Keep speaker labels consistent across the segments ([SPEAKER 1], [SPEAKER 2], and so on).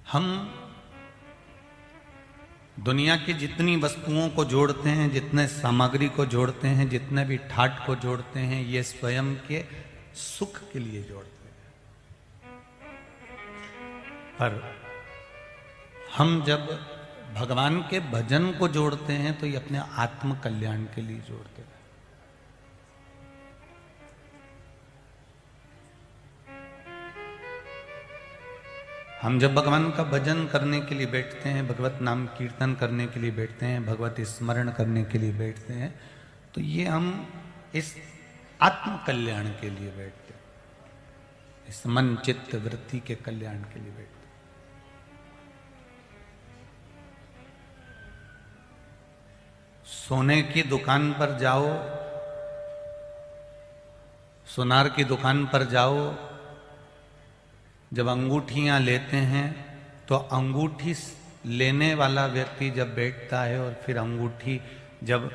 [SPEAKER 1] हम दुनिया की जितनी वस्तुओं को जोड़ते हैं, जितने सामग्री को जोड़ते हैं, जितने भी ठाट को जोड़ते हैं, ये स्वयं के सुख के लिए जोड़ते हैं। पर हम जब भगवान के भजन को जोड़ते हैं तो ये अपने आत्म कल्याण के लिए जोड़ते हैं। हम जब भगवान का भजन करने के लिए बैठते हैं, भगवत नाम कीर्तन करने के लिए बैठते हैं, भगवत स्मरण करने के लिए बैठते हैं, तो ये हम इस आत्म कल्याण के लिए बैठते हैं, इस मन चित्त वृत्ति के कल्याण के लिए बैठते हैं। सोने की दुकान पर जाओ, सोनार की दुकान पर जाओ, जब अंगूठियां लेते हैं तो अंगूठी लेने वाला व्यक्ति जब बैठता है और फिर अंगूठी जब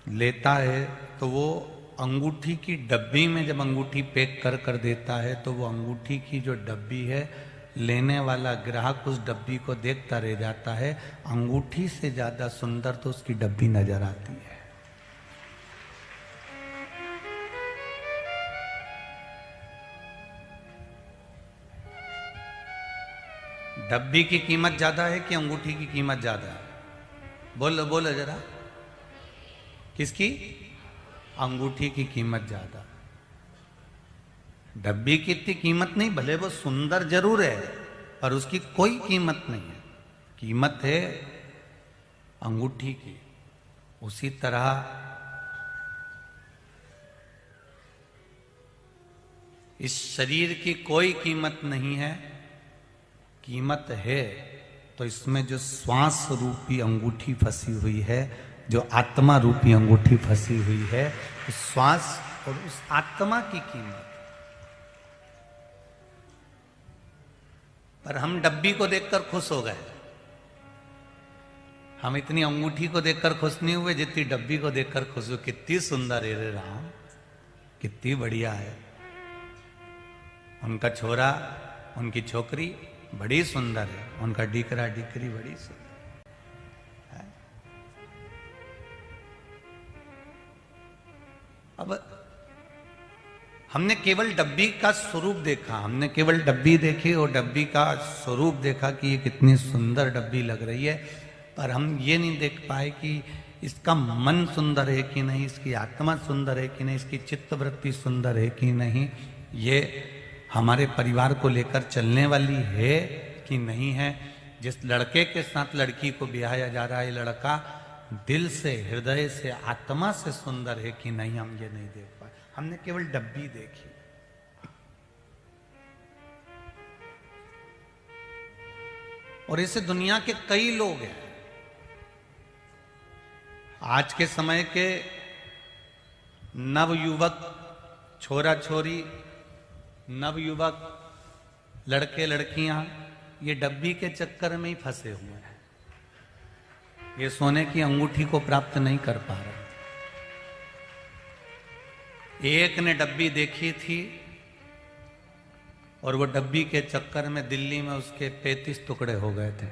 [SPEAKER 1] लेता है तो वो अंगूठी की डब्बी में जब अंगूठी पैक कर कर देता है तो वो अंगूठी की जो डब्बी है, लेने वाला ग्राहक उस डब्बी को देखता रह जाता है। अंगूठी से ज्यादा सुंदर तो उसकी डब्बी नजर आती है। डब्बी की कीमत ज्यादा है कि अंगूठी की कीमत ज्यादा है? बोलो बोलो जरा, किसकी? अंगूठी की कीमत ज्यादा। डब्बी की इतनी कीमत नहीं, भले वो सुंदर जरूर है पर उसकी कोई कीमत नहीं है, कीमत है अंगूठी की। उसी तरह इस शरीर की कोई कीमत नहीं है, कीमत है तो इसमें जो श्वास रूपी अंगूठी फंसी हुई है, जो आत्मा रूपी अंगूठी फंसी हुई है, उस श्वास और उस आत्मा की कीमत। पर हम डब्बी को देखकर खुश हो गए, हम इतनी अंगूठी को देखकर खुश नहीं हुए जितनी डब्बी को देखकर खुश हुए। कितनी सुंदर है रे राम, कितनी बढ़िया है। उनका छोरा, उनकी छोकरी बड़ी सुंदर है, उनका डीकरा डीकरी बड़ी सुंदर है। अब हमने केवल डब्बी का स्वरूप देखा, हमने केवल डब्बी देखी और डब्बी का स्वरूप देखा कि ये कितनी सुंदर डब्बी लग रही है, पर हम ये नहीं देख पाए कि इसका मन सुंदर है कि नहीं, इसकी आत्मा सुंदर है कि नहीं, इसकी चित्तवृत्ति सुंदर है कि नहीं, ये हमारे परिवार को लेकर चलने वाली है कि नहीं है। जिस लड़के के साथ लड़की को ब्याया जा रहा है, लड़का दिल से, हृदय से, आत्मा से सुंदर है कि नहीं, हम ये नहीं देख पाए। हमने केवल डब्बी देखी। और ऐसे दुनिया के कई लोग हैं। आज के समय के नवयुवक, छोरा छोरी, नवयुवक, लड़के लड़कियां ये डब्बी के चक्कर में ही फंसे हुए हैं, ये सोने की अंगूठी को प्राप्त नहीं कर पा रहे। एक ने डब्बी देखी थी और वो डब्बी के चक्कर में दिल्ली में उसके 35 टुकड़े हो गए थे।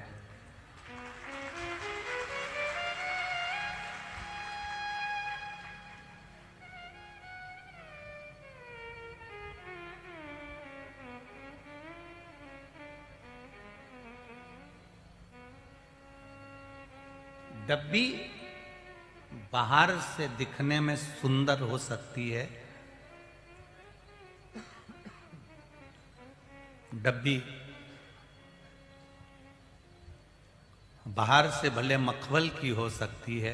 [SPEAKER 1] डब्बी बाहर से दिखने में सुंदर हो सकती है, डब्बी बाहर से भले मखमल की हो सकती है,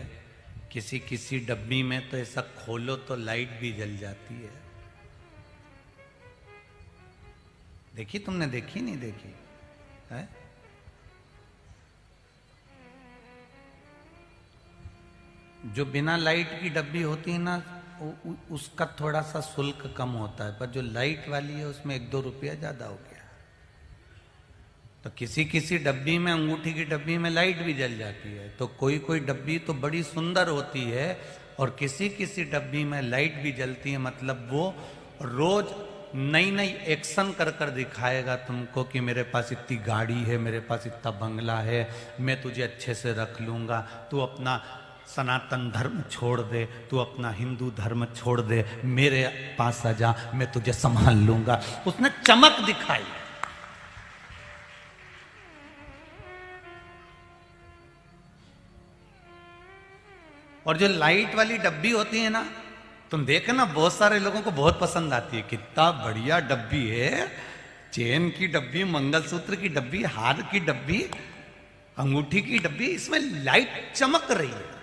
[SPEAKER 1] किसी किसी डब्बी में तो ऐसा खोलो तो लाइट भी जल जाती है। देखी तुमने? देखी नहीं देखी है? जो बिना लाइट की डब्बी होती है ना, उसका थोड़ा सा शुल्क कम होता है, पर जो लाइट वाली है उसमें 1-2 रुपया ज्यादा हो गया। तो किसी किसी डब्बी में, अंगूठी की डब्बी में लाइट भी जल जाती है, तो कोई कोई डब्बी तो बड़ी सुंदर होती है और किसी किसी डब्बी में लाइट भी जलती है, मतलब वो रोज नई नई एक्शन कर कर दिखाएगा तुमको कि मेरे पास इतनी गाड़ी है, मेरे पास इतना बंगला है, मैं तुझे अच्छे से रख लूँगा, तू अपना सनातन धर्म छोड़ दे, तू अपना हिंदू धर्म छोड़ दे, मेरे पास आ जा, मैं तुझे संभाल लूँगा। उसने चमक दिखाई। और जो लाइट वाली डब्बी होती है ना, तुम देखना बहुत सारे लोगों को बहुत पसंद आती है, कितना बढ़िया डब्बी है, चेन की डब्बी, मंगलसूत्र की डब्बी, हार की डब्बी, अंगूठी की डब्बी, इसमें लाइट चमक रही है।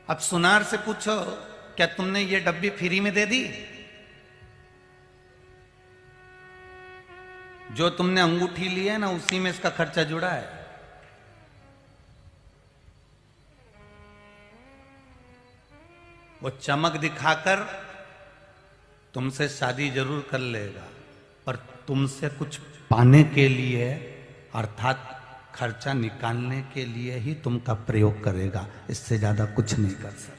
[SPEAKER 1] अब सुनार से पूछो, क्या तुमने ये डब्बी फ्री में दे दी? जो तुमने अंगूठी ली है ना, उसी में इसका खर्चा जुड़ा है। वो चमक दिखाकर तुमसे शादी जरूर कर लेगा, पर तुमसे कुछ पाने के लिए, अर्थात खर्चा निकालने के लिए ही तुमका प्रयोग करेगा, इससे ज्यादा कुछ नहीं कर सकता।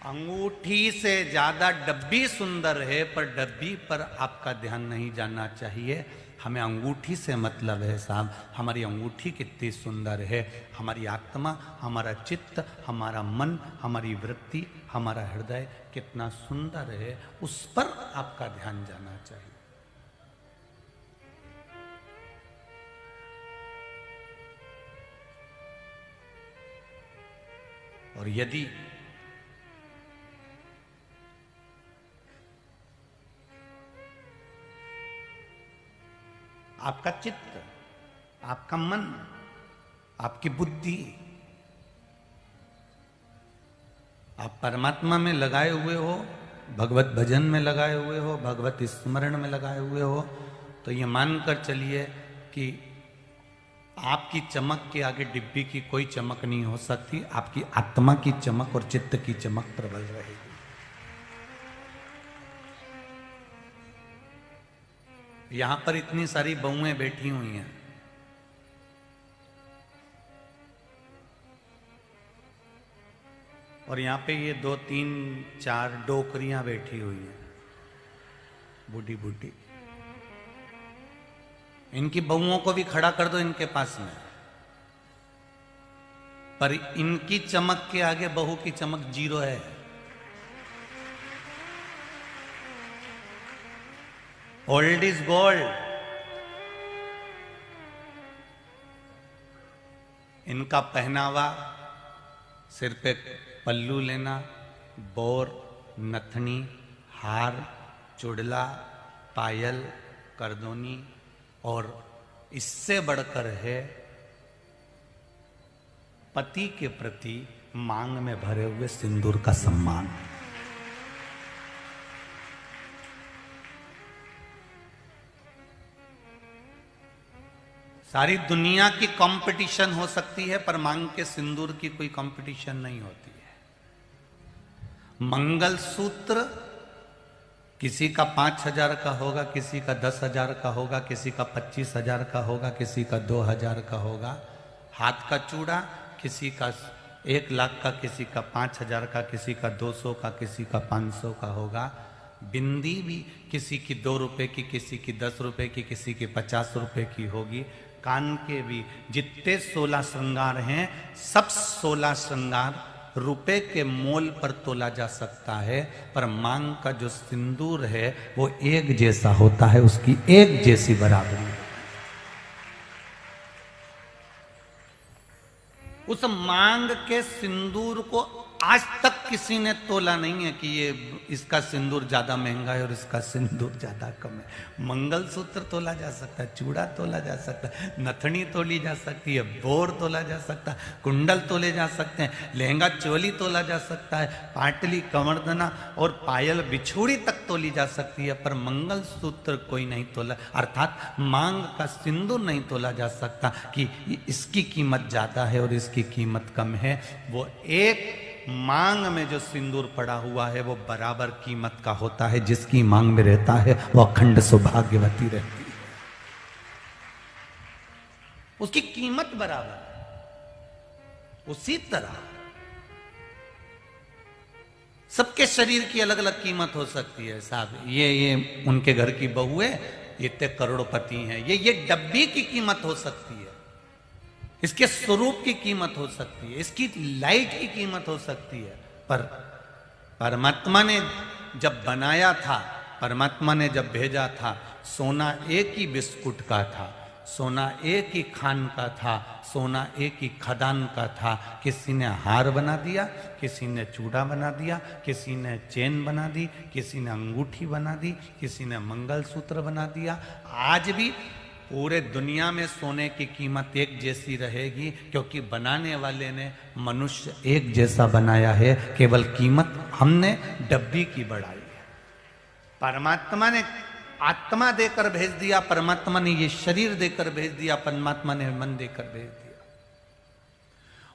[SPEAKER 1] अंगूठी से ज्यादा डब्बी सुंदर है, पर डब्बी पर आपका ध्यान नहीं जाना चाहिए। हमें अंगूठी से मतलब है साहब, हमारी अंगूठी कितनी सुंदर है, हमारी आत्मा, हमारा चित्त, हमारा मन, हमारी वृत्ति, हमारा हृदय कितना सुंदर है, उस पर आपका ध्यान जाना चाहिए। और यदि आपका चित्त, आपका मन, आपकी बुद्धि आप परमात्मा में लगाए हुए हो, भगवत भजन में लगाए हुए हो, भगवत स्मरण में लगाए हुए हो, तो ये मानकर चलिए कि आपकी चमक के आगे डिब्बी की कोई चमक नहीं हो सकती। आपकी आत्मा की चमक और चित्त की चमक प्रबल रहेगी। यहां पर इतनी सारी बहुएं बैठी हुई हैं, और यहां पे ये 2 3 4 डोकरियां बैठी हुई हैं, बूढ़ी बूढ़ी। इनकी बहुओं को भी खड़ा कर दो इनके पास में, पर इनकी चमक के आगे बहू की चमक जीरो है। Old is gold. इनका पहनावा, सिर पे पल्लू लेना, बोर, नथनी, हार, चुड़ला, पायल, करदोनी, और इससे बढ़कर है पति के प्रति मांग में भरे हुए सिंदूर का सम्मान। सारी दुनिया की कंपटीशन हो सकती है, पर मांग के सिंदूर की कोई कंपटीशन नहीं होती है। मंगलसूत्र किसी का 5,000 का होगा, किसी का 10,000 का होगा, किसी का 25,000 का होगा, किसी का 2,000 का होगा। हाथ का चूड़ा किसी का 1 लाख का, किसी का 5,000 का, किसी का 200 का, किसी का 500 का होगा। बिंदी भी किसी की 2 रुपए की, किसी की 10 रुपए की, किसी की 50 रुपए की होगी। कान के भी जितने 16 श्रृंगार हैं, सब 16 श्रृंगार रुपए के मोल पर तोला जा सकता है, पर मांग का जो सिंदूर है वो एक जैसा होता है, उसकी एक जैसी बराबरी। उस मांग के सिंदूर को आज तक किसी ने तोला नहीं है कि ये इसका सिंदूर ज्यादा महंगा है और इसका सिंदूर ज्यादा कम है। मंगलसूत्र तोला जा सकता है, चूड़ा तोला जा सकता है, नथनी तोली जा सकती है, बोर तोला जा सकता है, कुंडल तोले जा सकते हैं, लहंगा चोली तोला जा सकता है, पाटली, कमरदना और पायल बिछोड़ी तक तोली जा सकती है, पर मंगलसूत्र कोई नहीं तोला, अर्थात मांग का सिंदूर नहीं तोला जा सकता कि इसकी कीमत ज्यादा है और इसकी कीमत कम है। वो एक मांग में जो सिंदूर पड़ा हुआ है वो बराबर कीमत का होता है। जिसकी मांग में रहता है वो अखंड सौभाग्यवती रहती है, उसकी कीमत बराबर। उसी तरह सबके शरीर की अलग अलग कीमत हो सकती है साहब। ये उनके घर की बहू है, ये इतने करोड़पति हैं। ये डब्बी की कीमत हो सकती है, इसके स्वरूप की कीमत हो सकती है, इसकी लाइट की कीमत हो सकती है। पर परमात्मा ने जब बनाया था, परमात्मा ने जब भेजा था, सोना एक ही बिस्कुट का था, सोना एक ही खान का था, सोना एक ही खदान का था। किसी ने हार बना दिया, किसी ने चूड़ा बना दिया, किसी ने चेन बना दी, किसी ने अंगूठी बना दी, किसी ने मंगलसूत्र बना दिया। आज भी पूरे दुनिया में सोने की कीमत एक जैसी रहेगी, क्योंकि बनाने वाले ने मनुष्य एक जैसा बनाया है, केवल कीमत हमने डब्बी की बढ़ाई है। परमात्मा ने आत्मा देकर भेज दिया, परमात्मा ने ये शरीर देकर भेज दिया, परमात्मा ने मन देकर भेज दिया।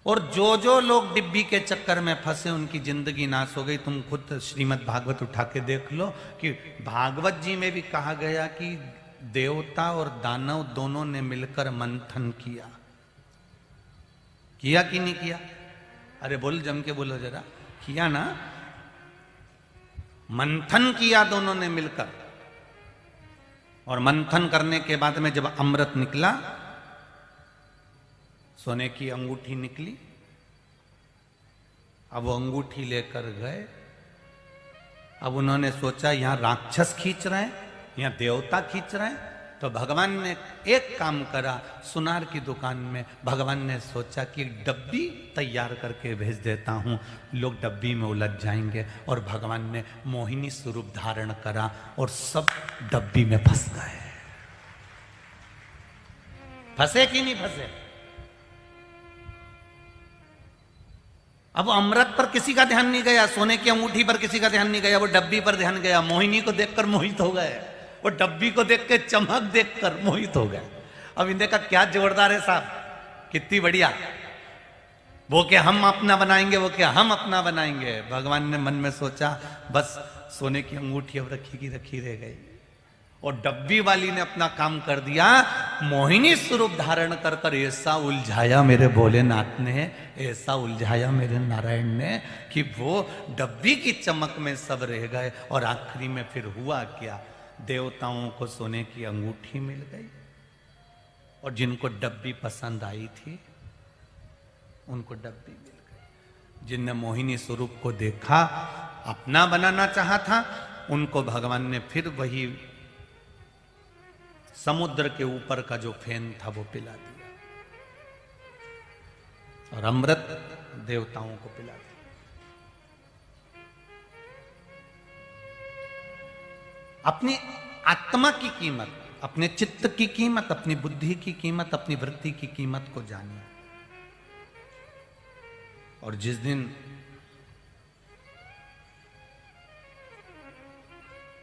[SPEAKER 1] और जो जो लोग डिब्बी के चक्कर में फंसे उनकी जिंदगी नाश हो गई। तुम खुद श्रीमद् भागवत उठा के देख लो कि भागवत जी में भी कहा गया कि देवता और दानव दोनों ने मिलकर मंथन किया। किया कि नहीं किया? अरे बोल, जम के बोलो जरा। किया ना? मंथन किया दोनों ने मिलकर। और मंथन करने के बाद में जब अमृत निकला, सोने की अंगूठी निकली, अब वो अंगूठी लेकर गए। अब उन्होंने सोचा यहां राक्षस खींच रहे हैं, यहां देवता खींच रहे हैं। तो भगवान ने एक काम करा, सुनार की दुकान में भगवान ने सोचा कि डब्बी तैयार करके भेज देता हूं, लोग डब्बी में उलझ जाएंगे। और भगवान ने मोहिनी स्वरूप धारण करा और सब डब्बी में फंस गए। फंसे कि नहीं फंसे? अब अमृत पर किसी का ध्यान नहीं गया, सोने की अंगूठी पर किसी का ध्यान नहीं गया, वो डब्बी पर ध्यान गया। मोहिनी को देखकर मोहित हो गए, वो डब्बी को देख के चमक देखकर मोहित हो गए। अब इनका का क्या जोरदार है साहब, कितनी बढ़िया। वो क्या हम अपना बनाएंगे, वो क्या हम अपना बनाएंगे। भगवान ने मन में सोचा बस सोने की अंगूठी अब रखी की रखी रह गई। और डब्बी वाली ने अपना काम कर दिया, मोहिनी स्वरूप धारण कर कर ऐसा उलझाया मेरे भोलेनाथ ने, ऐसा उलझाया मेरे नारायण ने कि वो डब्बी की चमक में सब रह गए। और आखिरी में फिर हुआ क्या, देवताओं को सोने की अंगूठी मिल गई और जिनको डब्बी पसंद आई थी उनको डब्बी मिल गई। जिनने मोहिनी स्वरूप को देखा, अपना बनाना चाहा था, उनको भगवान ने फिर वही समुद्र के ऊपर का जो फेन था वो पिला दिया और अमृत देवताओं को पिला दिया। अपनी आत्मा की कीमत, अपने चित्त की कीमत, अपनी बुद्धि की कीमत, अपनी वृत्ति की कीमत को जानिए। और जिस दिन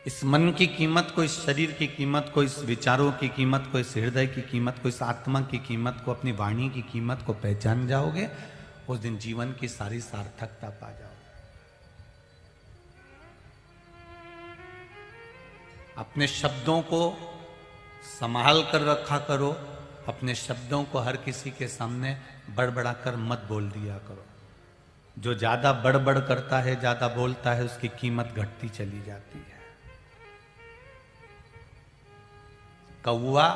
[SPEAKER 1] इस मन की कीमत को, इस शरीर की कीमत को, इस विचारों की कीमत को, इस हृदय की कीमत को, इस आत्मा की कीमत को, अपनी वाणी की कीमत को पहचान जाओगे, उस दिन जीवन की सारी सार्थकता पा जाओगे। अपने शब्दों को संभाल कर रखा करो, अपने शब्दों को हर किसी के सामने बड़बड़ा कर मत बोल दिया करो। जो ज्यादा बड़बड़ करता है, ज्यादा बोलता है, उसकी कीमत घटती चली जाती है। कौवा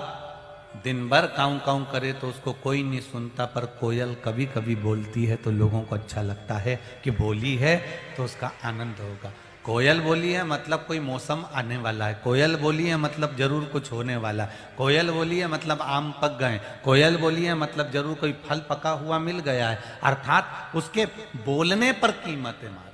[SPEAKER 1] दिन भर काऊ काऊ करे तो उसको कोई नहीं सुनता, पर कोयल कभी कभी बोलती है तो लोगों को अच्छा लगता है कि बोली है तो उसका आनंद होगा। कोयल बोली है मतलब कोई मौसम आने वाला है, कोयल बोली है मतलब जरूर कुछ होने वाला है, कोयल बोली है मतलब आम पक गए, कोयल बोली है मतलब जरूर कोई फल पका हुआ मिल गया है। अर्थात उसके बोलने पर कीमत है हमारी।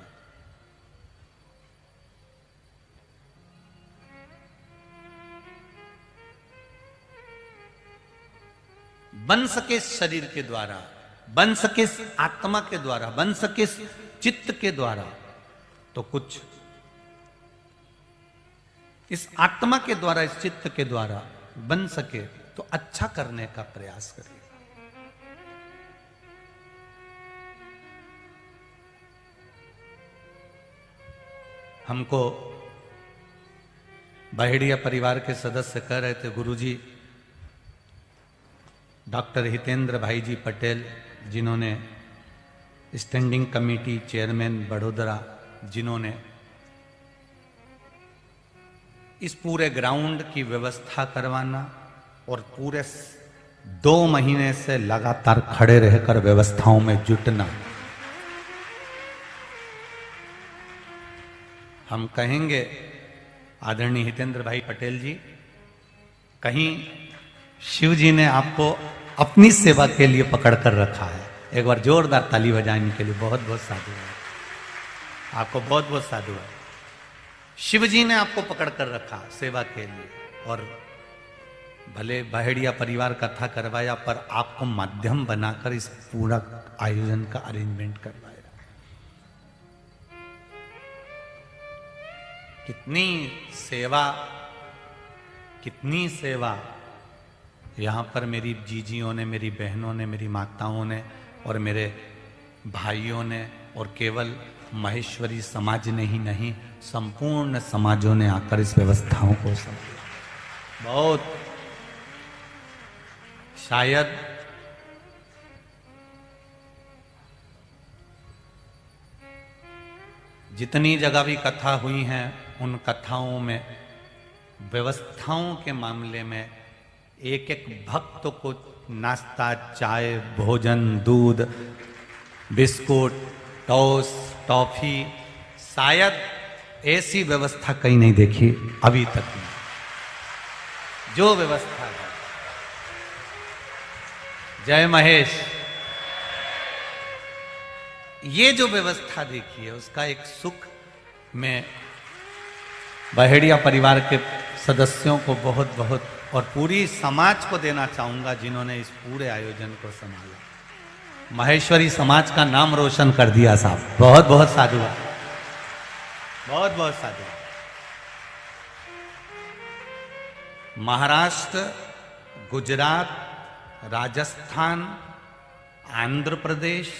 [SPEAKER 1] बन सके शरीर के द्वारा, बन सके आत्मा के द्वारा, बन सके चित्त के द्वारा, तो कुछ इस आत्मा के द्वारा, इस चित्त के द्वारा बन सके तो अच्छा करने का प्रयास करिए। हमको बहेड़िया परिवार के सदस्य कह रहे थे, गुरुजी डॉक्टर हितेंद्र भाई जी पटेल, जिन्होंने स्टैंडिंग कमेटी चेयरमैन बड़ोदरा जिन्होंने इस पूरे ग्राउंड की व्यवस्था करवाना और पूरे 2 महीने से लगातार खड़े रहकर व्यवस्थाओं में जुटना। हम कहेंगे आदरणीय हितेंद्र भाई पटेल जी, कहीं शिव जी ने आपको अपनी सेवा के लिए पकड़ कर रखा है। एक बार जोरदार ताली बजाने के लिए बहुत बहुत साधुवाद, आपको बहुत बहुत साधुवाद। शिव जी ने आपको पकड़ कर रखा सेवा के लिए, और भले बहेड़िया परिवार कथा करवाया पर आपको माध्यम बनाकर इस पूरा आयोजन का अरेंजमेंट करवाया। कितनी सेवा, कितनी सेवा यहाँ पर मेरी जीजियों ने, मेरी बहनों ने, मेरी माताओं ने और मेरे भाइयों ने, और केवल महेश्वरी समाज ने ही नहीं, संपूर्ण समाजों ने आकर इस व्यवस्थाओं को संभाला। बहुत, शायद जितनी जगह भी कथा हुई हैं उन कथाओं में व्यवस्थाओं के मामले में एक एक भक्त को नाश्ता, चाय, भोजन, दूध, बिस्कुट, टोस्ट, टॉफी, शायद ऐसी व्यवस्था कहीं नहीं देखी अभी तक नहीं। जो व्यवस्था है, जय महेश, ये जो व्यवस्था देखी है उसका एक सुख मैं बहेड़िया परिवार के सदस्यों को बहुत बहुत और पूरी समाज को देना चाहूंगा, जिन्होंने इस पूरे आयोजन को संभाला। महेश्वरी समाज का नाम रोशन कर दिया साहब, बहुत बहुत साधुवाद, बहुत बहुत साधुवाद। महाराष्ट्र, गुजरात, राजस्थान, आंध्र प्रदेश,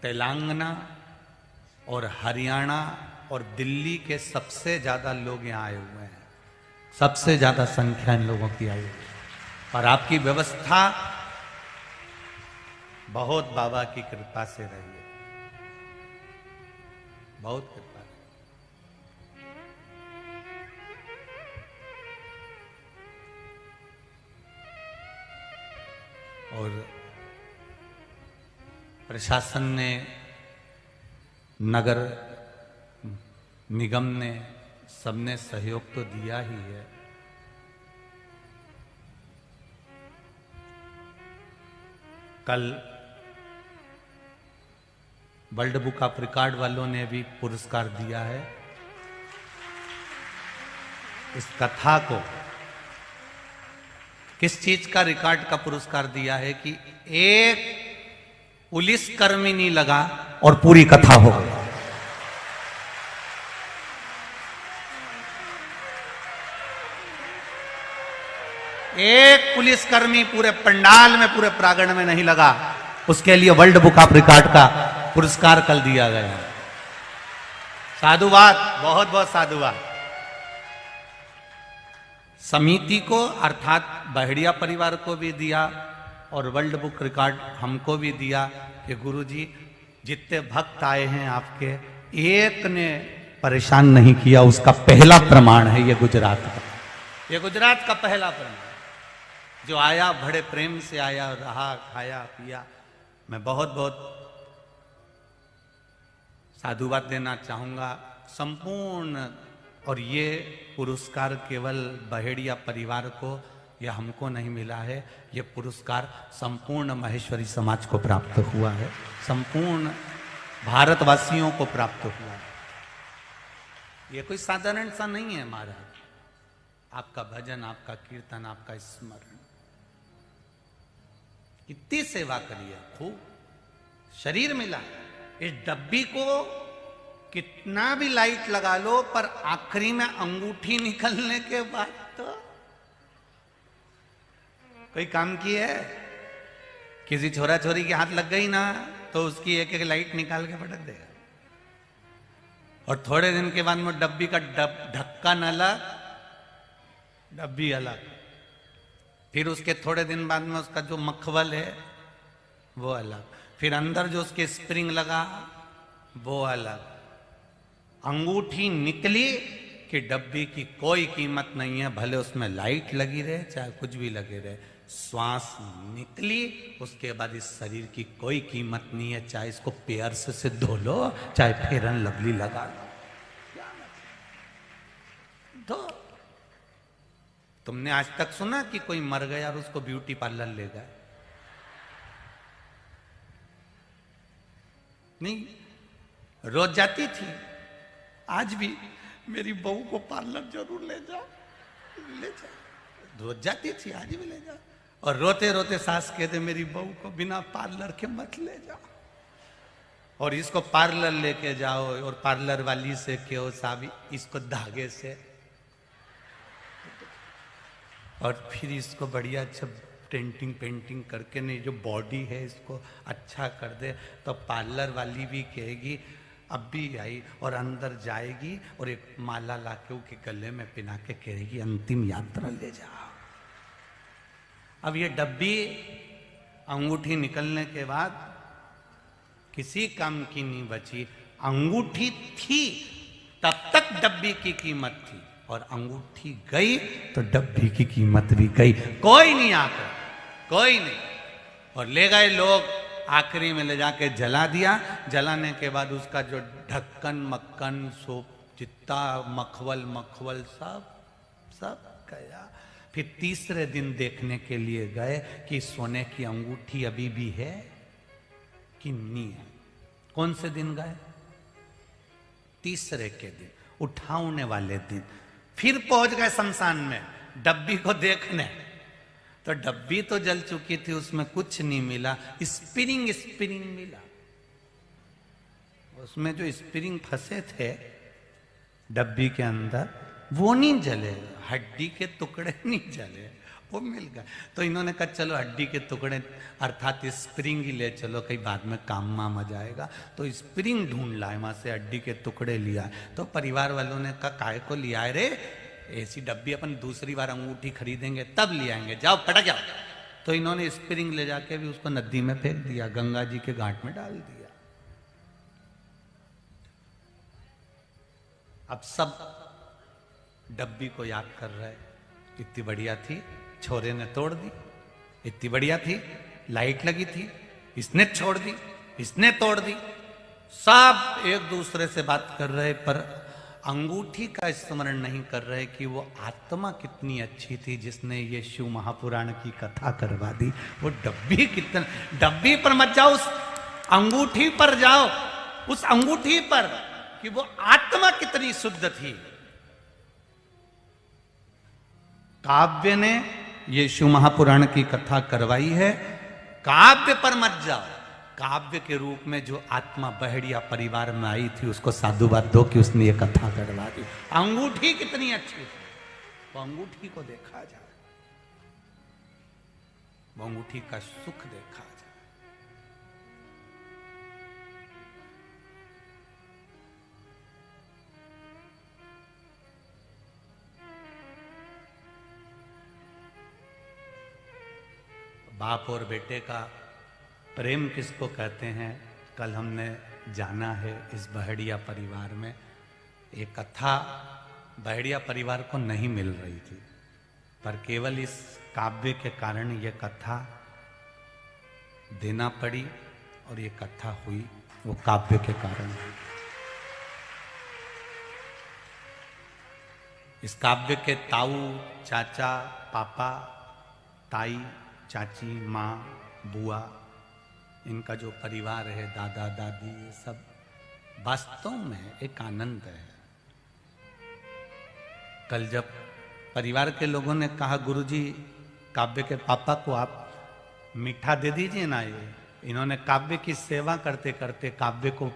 [SPEAKER 1] तेलंगाना और हरियाणा और दिल्ली के सबसे ज्यादा लोग यहाँ आए हुए हैं। सबसे ज्यादा संख्या इन लोगों की आई है, और आपकी व्यवस्था बहुत बाबा की कृपा से रही है, बहुत कृपा। और प्रशासन ने, नगर निगम ने, सबने सहयोग तो दिया ही है। कल वर्ल्ड बुक ऑफ रिकॉर्ड वालों ने भी पुरस्कार दिया है इस कथा को। किस चीज का रिकॉर्ड का पुरस्कार दिया है कि एक पुलिस कर्मी नहीं लगा और पूरी कथा हो गई। एक पुलिसकर्मी पूरे पंडाल में, पूरे प्रांगण में नहीं लगा, उसके लिए वर्ल्ड बुक ऑफ रिकॉर्ड का पुरस्कार कल दिया गया। साधुवाद, बहुत बहुत साधुवाद। समिति को अर्थात बहेड़िया परिवार को भी दिया और वर्ल्ड बुक रिकॉर्ड हमको भी दिया कि गुरुजी जितने भक्त आए हैं आपके, एक ने परेशान नहीं किया। उसका पहला प्रमाण है ये गुजरात का, ये गुजरात का पहला प्रमाण। जो आया बड़े प्रेम से आया, रहा, खाया पिया। मैं बहुत बहुत साधुवाद देना चाहूंगा संपूर्ण। और ये पुरस्कार केवल बहेड़िया परिवार को या हमको नहीं मिला है, ये पुरस्कार संपूर्ण महेश्वरी समाज को प्राप्त हुआ है, संपूर्ण भारतवासियों को प्राप्त हुआ है। ये कोई साधारण सा नहीं है महाराज। आपका भजन, आपका कीर्तन, आपका स्मरण, कितनी सेवा करी है, खूब शरीर मिला। इस डब्बी को कितना भी लाइट लगा लो, पर आखिरी में अंगूठी निकलने के बाद तो कोई काम की है। किसी छोरा छोरी के हाथ लग गई ना तो उसकी एक एक लाइट निकाल के पटक देगा। और थोड़े दिन के बाद में डब्बी का ढक्कन अलग, डब्बी अलग। फिर उसके थोड़े दिन बाद में उसका जो मखवल है वो अलग। फिर अंदर जो उसके स्प्रिंग लगा वो अलग। अंगूठी निकली कि डब्बी की कोई कीमत नहीं है, भले उसमें लाइट लगी रहे चाहे कुछ भी लगे रहे। श्वास निकली उसके बाद इस शरीर की कोई कीमत नहीं है, चाहे इसको पेयर से धो लो चाहे फेरन लवली लगा लो। तो तुमने आज तक सुना कि कोई मर गया और उसको ब्यूटी पार्लर ले गए? नहीं, रोज जाती थी, आज भी मेरी बहू को पार्लर जरूर ले जाओ, ले जाओ। रोज जाती थी, आज भी ले जाओ। और रोते रोते सास कहते मेरी बहू को बिना पार्लर के मत ले जाओ, और इसको पार्लर लेके जाओ और पार्लर वाली से कहो साहब इसको धागे से, और फिर इसको बढ़िया अच्छा पेंटिंग पेंटिंग करके नहीं जो बॉडी है इसको अच्छा कर दे। तो पार्लर वाली भी कहेगी अब भी आई, और अंदर जाएगी और एक माला लाके उसके गले में पिना के कहेगी अंतिम यात्रा ले जाओ। अब ये डब्बी अंगूठी निकलने के बाद किसी काम की नहीं बची। अंगूठी थी तब तक डब्बी की कीमत थी, और अंगूठी गई तो डब्बी की कीमत भी गई। कोई नहीं आकर, कोई नहीं। और ले गए लोग, आखिरी में ले जाके जला दिया। जलाने के बाद उसका जो ढक्कन मक्कन सोप जितना मखवल मखवल सब गया। फिर तीसरे दिन देखने के लिए गए कि सोने की अंगूठी अभी भी है कि नहीं है। कौन से दिन गए? तीसरे के दिन, उठाने वाले दिन। फिर पहुंच गए शमशान में डब्बी को देखने, तो डब्बी तो जल चुकी थी, उसमें कुछ नहीं मिला, स्प्रिंग मिला। उसमें जो स्प्रिंग फंसे थे डब्बी के अंदर वो नहीं जले, हड्डी के टुकड़े नहीं जले, वो मिल गए। तो इन्होंने कहा चलो हड्डी के टुकड़े अर्थात स्प्रिंग ही ले चलो, कहीं बाद में काम वाम आ जाएगा। तो स्प्रिंग ढूंढ लाए, वहां से हड्डी के टुकड़े लिया। तो परिवार वालों ने कहा काहे को लिया रे, ऐसी डब्बी अपन दूसरी बार अंगूठी खरीदेंगे तब ले आएंगे, जाओ पटक जाओ। तो इन्होंने स्प्रिंग ले जाके भी उसको नदी में फेंक दिया, गंगा जी के घाट में डाल दिया। अब सब डब्बी को याद कर रहे, इतनी बढ़िया थी, छोरे ने तोड़ दी। इतनी बढ़िया थी, लाइट लगी थी, इसने छोड़ दी, इसने तोड़ दी। सब एक दूसरे से बात कर रहे पर अंगूठी का स्मरण नहीं कर रहे कि वो आत्मा कितनी अच्छी थी जिसने ये शिव महापुराण की कथा करवा दी। वो डब्बी कितना, डब्बी पर मत जाओ, उस अंगूठी पर जाओ, उस अंगूठी पर कि वो आत्मा कितनी शुद्ध थी। काव्य ने ये शिव महापुराण की कथा करवाई है, काव्य पर मत जाओ। काव्य के रूप में जो आत्मा बहड़िया परिवार में आई थी उसको साधुवाद दो कि उसने ये कथा करवा दी। अंगूठी कितनी अच्छी थी, वो अंगूठी को देखा जाए, वो अंगूठी का सुख देखा जाए। बाप और बेटे का प्रेम किसको कहते हैं, कल हमने जाना है इस बहड़िया परिवार में। ये कथा बहड़िया परिवार को नहीं मिल रही थी, पर केवल इस काव्य के कारण ये कथा देना पड़ी, और ये कथा हुई वो काव्य के कारण हुई। इस काव्य के ताऊ, चाचा, पापा, ताई, चाची, माँ, बुआ, इनका जो परिवार है, दादा दादी, ये सब वास्तव में एक आनंद है। कल जब परिवार के लोगों ने कहा गुरुजी काव्य के पापा को आप मीठा दे दीजिए ना, ये इन्होंने काव्य की सेवा करते करते, काव्य को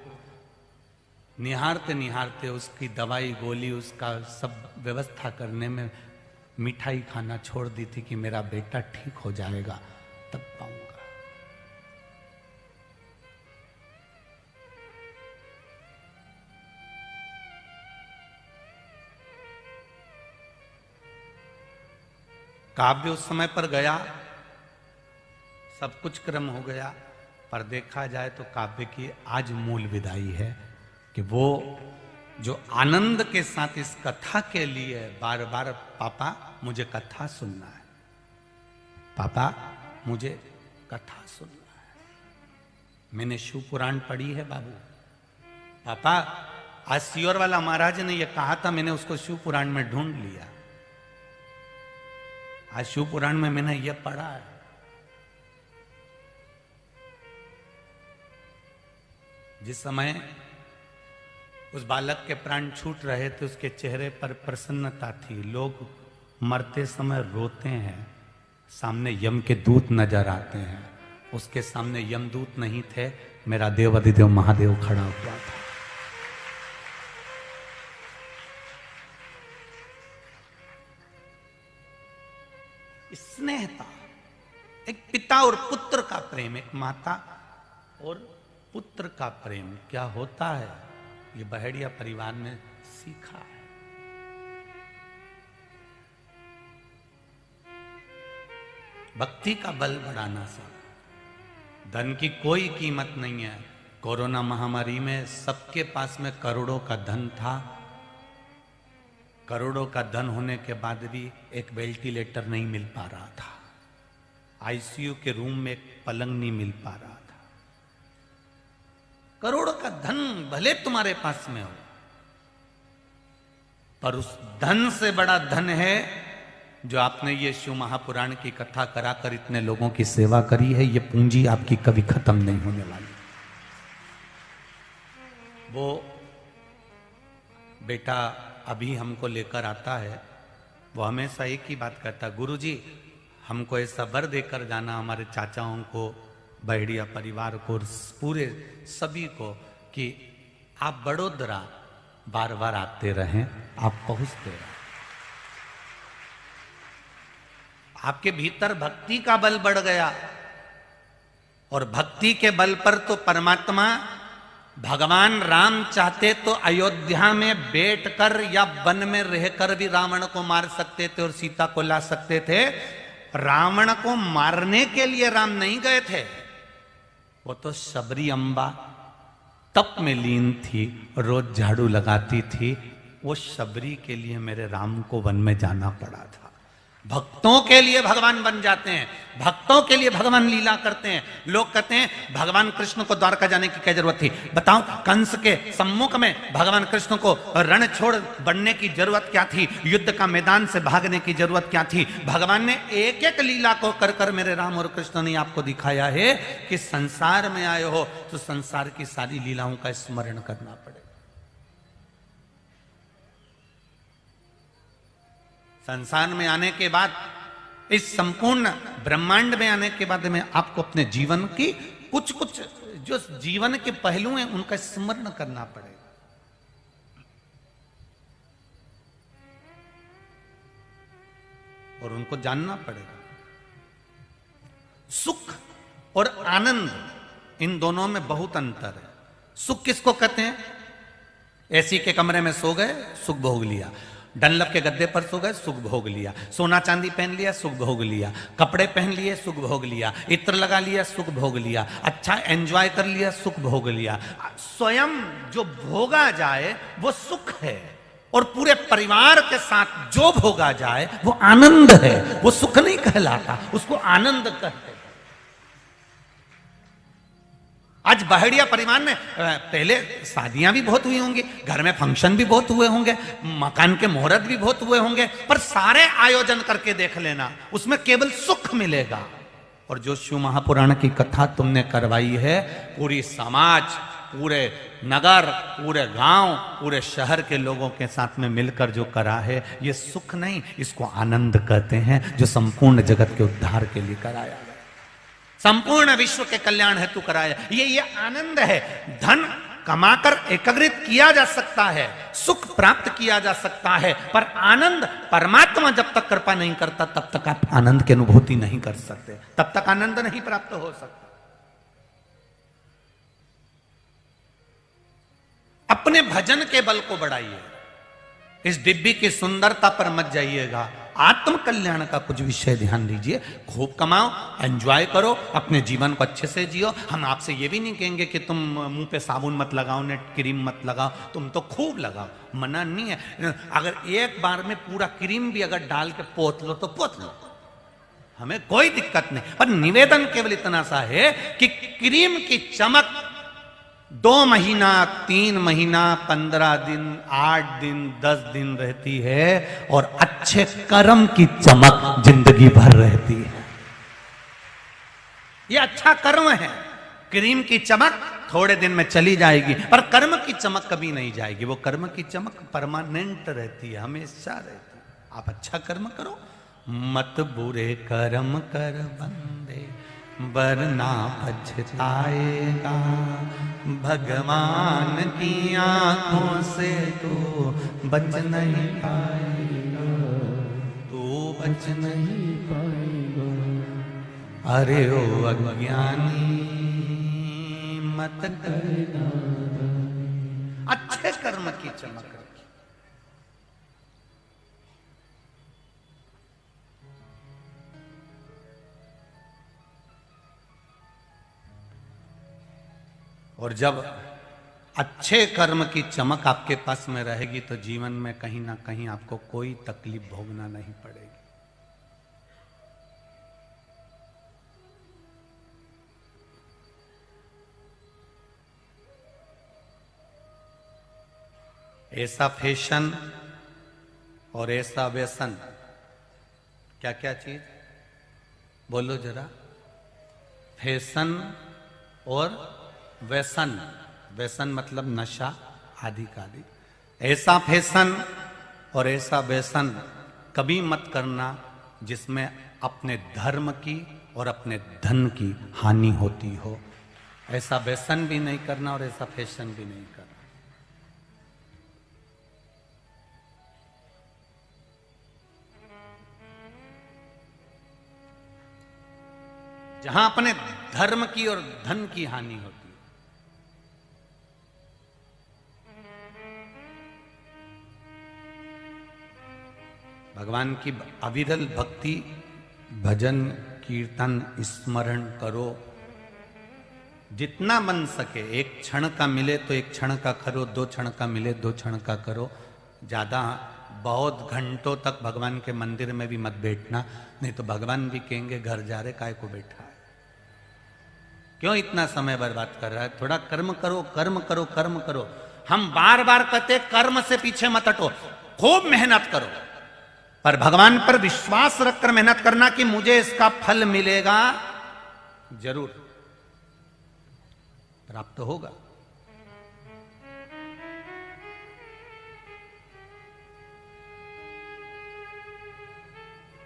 [SPEAKER 1] निहारते निहारते, उसकी दवाई गोली उसका सब व्यवस्था करने में मिठाई खाना छोड़ दी थी कि मेरा बेटा ठीक हो जाएगा तब पाऊंगा। काव्य उस समय पर गया, सब कुछ क्रम हो गया, पर देखा जाए तो काव्य की आज मूल विदाई है कि वो जो आनंद के साथ इस कथा के लिए बार बार पापा मुझे कथा सुनना है, पापा मुझे कथा सुनना है। मैंने शिव पुराण पढ़ी है बाबू, पापा आज सियोर वाला महाराज ने यह कहा था, मैंने उसको शिव पुराण में ढूंढ लिया, आज शिव पुराण में मैंने यह पढ़ा है। जिस समय उस बालक के प्राण छूट रहे थे उसके चेहरे पर प्रसन्नता थी। लोग मरते समय रोते हैं, सामने यम के दूत नजर आते हैं, उसके सामने यमदूत नहीं थे, मेरा देव अधिदेव महादेव खड़ा हुआ था। स्नेह था, एक पिता और पुत्र का प्रेम, एक माता और पुत्र का प्रेम क्या होता है, ये बहेड़िया परिवार ने सीखा है। भक्ति का बल बढ़ाना सा, धन की कोई कीमत नहीं है। कोरोना महामारी में सबके पास में करोड़ों का धन था, करोड़ों का धन होने के बाद भी एक वेंटिलेटर नहीं मिल पा रहा था, आईसीयू के रूम में एक पलंग नहीं मिल पा रहा था। करोड़ों का धन भले तुम्हारे पास में हो, पर उस धन से बड़ा धन है जो आपने ये शिव महापुराण की कथा कराकर इतने लोगों की सेवा करी है। ये पूंजी आपकी कभी खत्म नहीं होने वाली। वो बेटा अभी हमको लेकर आता है, वो हमेशा एक ही बात कहता, गुरुजी हमको ऐसा वर देकर जाना हमारे चाचाओं को, बहेड़िया परिवार को, पूरे सभी को, कि आप बड़ोदरा बार बार आते रहें, आप पहुंचते रहें। आपके भीतर भक्ति का बल बढ़ गया, और भक्ति के बल पर तो परमात्मा भगवान राम चाहते तो अयोध्या में बैठकर या वन में रहकर भी रावण को मार सकते थे और सीता को ला सकते थे। रावण को मारने के लिए राम नहीं गए थे, वो तो शबरी अम्बा तप में लीन थी, रोज झाड़ू लगाती थी। वो शबरी के लिए मेरे राम को वन में जाना पड़ा था। भक्तों के लिए भगवान बन जाते हैं, भक्तों के लिए भगवान लीला करते हैं। लोग कहते हैं भगवान कृष्ण को द्वारका जाने की क्या जरूरत थी? बताओ, कंस के सम्मुख में भगवान कृष्ण को रण छोड़ बढ़ने की जरूरत क्या थी? युद्ध का मैदान से भागने की जरूरत क्या थी? भगवान ने एक एक लीला को कर कर मेरे राम और कृष्ण ने आपको दिखाया है कि संसार में आए हो तो संसार की सारी लीलाओं का स्मरण करना पड़ेगा। संसार में आने के बाद, इस संपूर्ण ब्रह्मांड में आने के बाद में आपको अपने जीवन की कुछ कुछ जो जीवन के पहलू हैं उनका स्मरण करना पड़ेगा। और उनको जानना पड़ेगा। सुख और आनंद इन दोनों में बहुत अंतर है। सुख किसको कहते हैं? एसी के कमरे में सो गए, सुख भोग लिया। डनलप के गद्दे पर सो गए, सुख भोग लिया। सोना चांदी पहन लिया, सुख भोग लिया। कपड़े पहन लिए, सुख भोग लिया। इत्र लगा लिया, सुख भोग लिया। अच्छा एंजॉय कर लिया, सुख भोग लिया। स्वयं जो भोगा जाए वो सुख है, और पूरे परिवार के साथ जो भोगा जाए वो आनंद है। वो सुख नहीं कहलाता, उसको आनंद कहते। आज बहेड़िया परिवार में पहले शादियां भी बहुत हुई होंगी, घर में फंक्शन भी बहुत हुए होंगे, मकान के मुहूर्त भी बहुत हुए होंगे, पर सारे आयोजन करके देख लेना, उसमें केवल सुख मिलेगा। और जो शिव महापुराण की कथा तुमने करवाई है, पूरी समाज, पूरे नगर, पूरे गांव, पूरे शहर के लोगों के साथ में मिलकर जो करा है, ये सुख नहीं, इसको आनंद कहते हैं, जो संपूर्ण जगत के उद्धार के लिए कराया, संपूर्ण विश्व के कल्याण हेतु कराया। ये आनंद है। धन कमाकर एकत्रित किया जा सकता है, सुख प्राप्त किया जा सकता है, पर आनंद परमात्मा जब तक कृपा नहीं करता तब तक आप आनंद की अनुभूति नहीं कर सकते, तब तक आनंद नहीं प्राप्त हो सकता। अपने भजन के बल को बढ़ाइए। इस डिब्बी की सुंदरता पर मत जाइएगा, आत्म कल्याण का कुछ विषय ध्यान दीजिए, खूब कमाओ, एंजॉय करो, अपने जीवन को अच्छे से जियो। हम आपसे ये भी नहीं कहेंगे कि तुम मुंह पे साबुन मत लगाओ, नेट क्रीम मत लगाओ, तुम तो खूब लगाओ, मना नहीं है। अगर एक बार में पूरा क्रीम भी अगर डाल के पोत लो तो पोत लो, हमें कोई दिक्कत नहीं। पर निवेदन केवल इतना सा है कि क्रीम की चमक 2 महीना, 3 महीना, 15 दिन, 8 दिन, 10 दिन रहती है, और अच्छे कर्म की चमक जिंदगी भर रहती है। ये अच्छा कर्म है। क्रीम की चमक थोड़े दिन में चली जाएगी, पर कर्म की चमक कभी नहीं जाएगी। वो कर्म की चमक परमानेंट रहती है, हमेशा रहती है। आप अच्छा कर्म करो, मत बुरे कर्म कर बंदे, वरना पछताएगा। भगवान की आंखों से तू बच नहीं पाएगा, तू बच नहीं पाएगा। अरे ओ अज्ञानी मत करना, अच्छे कर्म की चमक। और जब अच्छे कर्म की चमक आपके पास में रहेगी तो जीवन में कहीं ना कहीं आपको कोई तकलीफ भोगना नहीं पड़ेगी। ऐसा फैशन और ऐसा व्यसन, क्या क्या चीज बोलो जरा। फैशन और व्यसन, व्यसन मतलब नशा आदि का आदि। ऐसा फैशन और ऐसा व्यसन कभी मत करना जिसमें अपने धर्म की और अपने धन की हानि होती हो। ऐसा व्यसन भी नहीं करना और ऐसा फैशन भी नहीं करना। जहां अपने धर्म की और धन की हानि होती है। भगवान की अविरल भक्ति, भजन, कीर्तन, स्मरण करो जितना बन सके। एक क्षण का मिले तो एक क्षण का करो, 2 क्षण का मिले 2 क्षण का करो। ज्यादा बहुत घंटों तक भगवान के मंदिर में भी मत बैठना, नहीं तो भगवान भी कहेंगे घर जा रहे काय को बैठा है, क्यों इतना समय बर्बाद कर रहा है। थोड़ा कर्म करो, कर्म करो, कर्म करो। हम बार बार कहते कर्म से पीछे मत हटो, खूब मेहनत करो, पर भगवान पर विश्वास रखकर मेहनत करना कि मुझे इसका फल मिलेगा, जरूर प्राप्त होगा।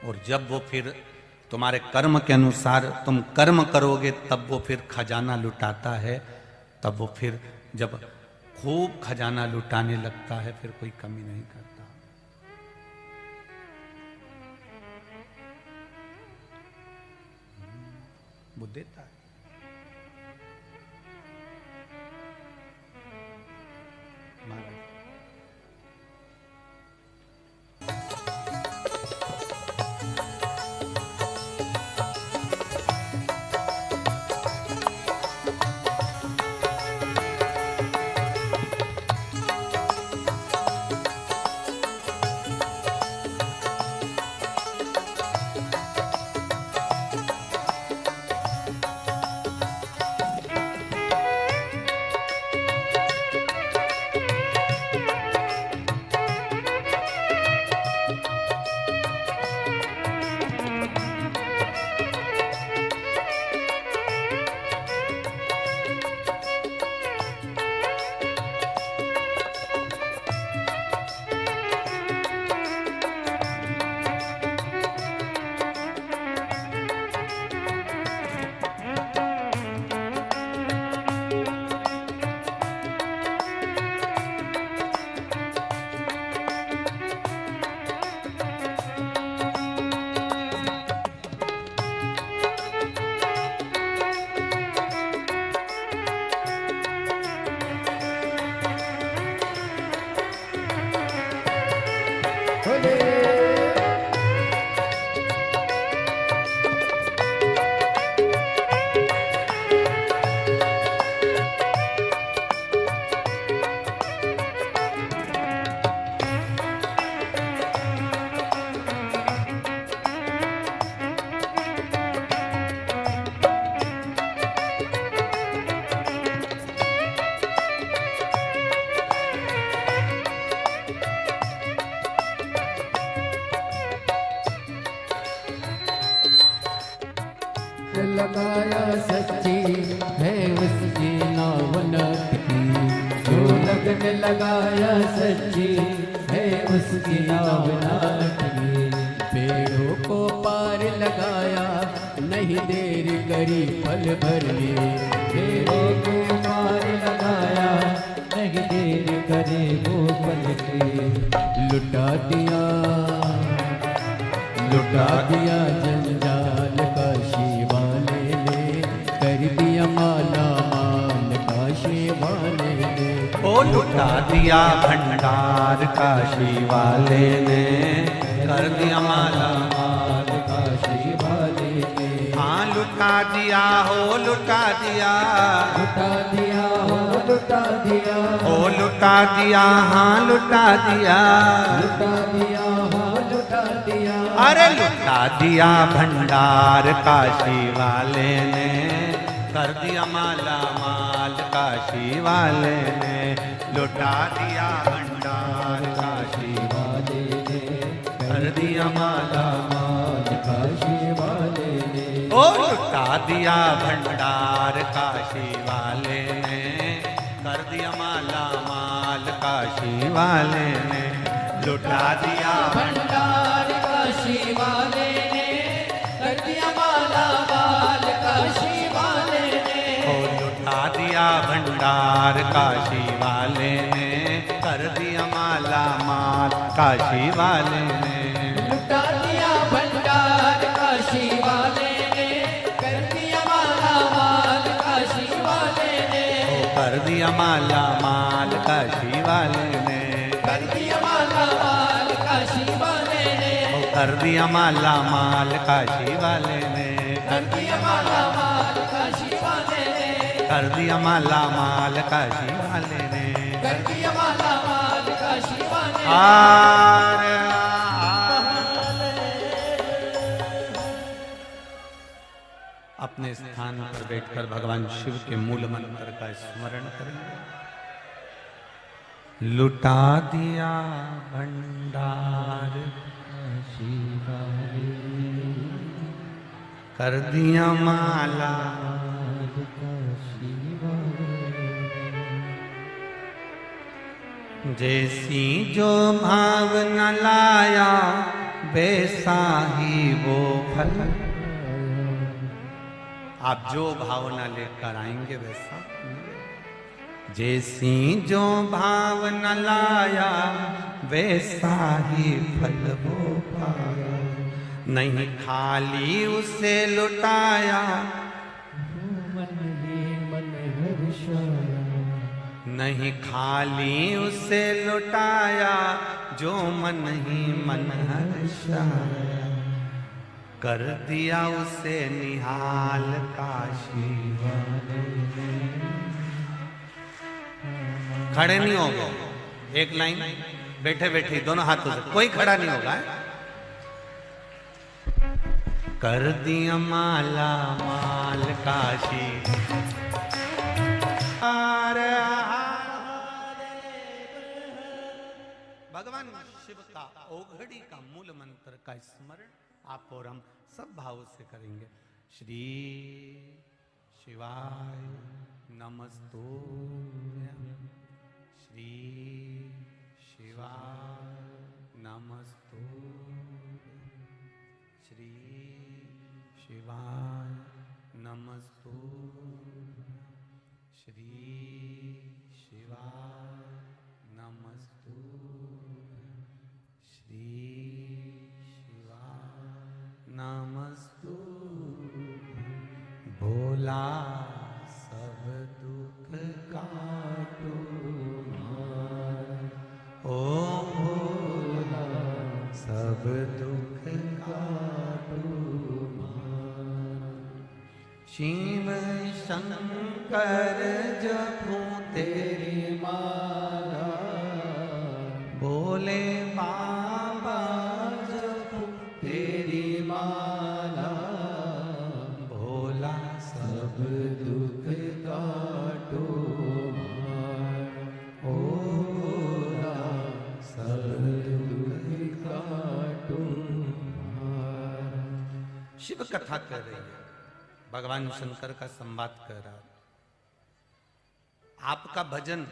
[SPEAKER 1] और जब वो फिर तुम्हारे कर्म के अनुसार तुम कर्म करोगे, तब वो फिर खजाना लुटाता है। तब वो फिर जब खूब खजाना लुटाने लगता है, फिर कोई कमी नहीं करता। वो देता है। महाराज
[SPEAKER 2] लगाया सच्ची है उसकी नाव न अटकी। जो लगन लगाया सच्ची है उसकी नाव न अटकी। पेड़ों को पार लगाया नहीं देर करी फल भर लिए। पेड़ों को पार लगाया नहीं देर करे वो फल के। लुटा दिया जंजाल काशी वाले ने, कर दिया माला माल काशी वाले ने।
[SPEAKER 1] ओ लुटा दिया भंडार काशी वाले ने, कर दिया माला
[SPEAKER 2] माल काशी वाले ने।
[SPEAKER 1] हाँ लुटा दिया हो लुटा दिया,
[SPEAKER 2] लुटा दिया हो लुटा दिया,
[SPEAKER 1] ओ लुटा दिया हाँ लुटा दिया,
[SPEAKER 2] लुटा दिया हो लुटा दिया।
[SPEAKER 1] अरे लुटा दिया भंडार काशी वाले ने, कर दिया माला माल काशी वाले ने। लुटा दिया भंडार काशी
[SPEAKER 2] वाले ने,
[SPEAKER 1] कर दिया माला
[SPEAKER 2] माल काशी वाले ने।
[SPEAKER 1] ओ लुटा दिया भंडार काशी वाले ने, कर दिया माला माल काशी वाले ने। लुटा दिया
[SPEAKER 2] भंडार काशी वाले ने, कर दिया माला माल काशी वाले ने।
[SPEAKER 1] ओ लुटा दिया भंडार काशी वाले ने, कर दिया माला माल काशी वाले ने।
[SPEAKER 2] लुटा दिया भंडार काशी वाले ने, कर दिया माला माल काशी वाले ने।
[SPEAKER 1] ओ कर दिया माला माल काशी वाले ने,
[SPEAKER 2] कर दिया माला माल काशी वाले ने।
[SPEAKER 1] ओ कर दिया माला माल काशी वाले ने,
[SPEAKER 2] कर दिया माला माल काशी वाले ने।
[SPEAKER 1] कर दिया माला माल काशी वाले ने।
[SPEAKER 2] कर दिया माला माल काशी वाले ने।
[SPEAKER 1] आर अपने स्थान पर बैठकर भगवान शिव के मूल मंत्र का स्मरण करेंगे। लुटा दिया भंडार
[SPEAKER 2] काशी वाले ने,
[SPEAKER 1] कर दिया माला,
[SPEAKER 2] काशी वाले ने।
[SPEAKER 1] जैसी जो भाव न लाया वैसा ही वो फल। आप जो भावना लेकर आएंगे वैसा मिलेगा। जैसी जो भाव न लाया वैसा ही फल वो पाया। नहीं खाली उसे लुटाया,
[SPEAKER 2] मन ही मन हर्षाया।
[SPEAKER 1] नहीं खाली उसे लुटाया, जो मन ही मन हर्षाया। कर दिया उसे निहाल काशी वाले ने। खड़े नहीं होगा, एक लाइन बैठे बैठे दोनों हाथों से, कोई खड़ा नहीं होगा। कर दिया माला माल काशी। भगवान शिव का ओघड़ी का मूल मंत्र का स्मरण आप और हम सब भाव से करेंगे। श्री शिवाय नमस्तुभ्यं, श्री शिवाय नमस्तुभ्यं, श्री शिवाय नमस्तुभ्यं, श्री शिवाय नमस्तुभ्यं, श्री नमस्तु। भोला सब दुख काटो ओ भोला सब दुख काटो। शिव शंकर जपूं तेरी माला, भोले बाबा जपूं तेरी माला। भोला सब दुख काटो ओ भोला सब दुख काटो। शिव कथा कर रही है, भगवान शंकर का संवाद कर रहा था। आपका भजन,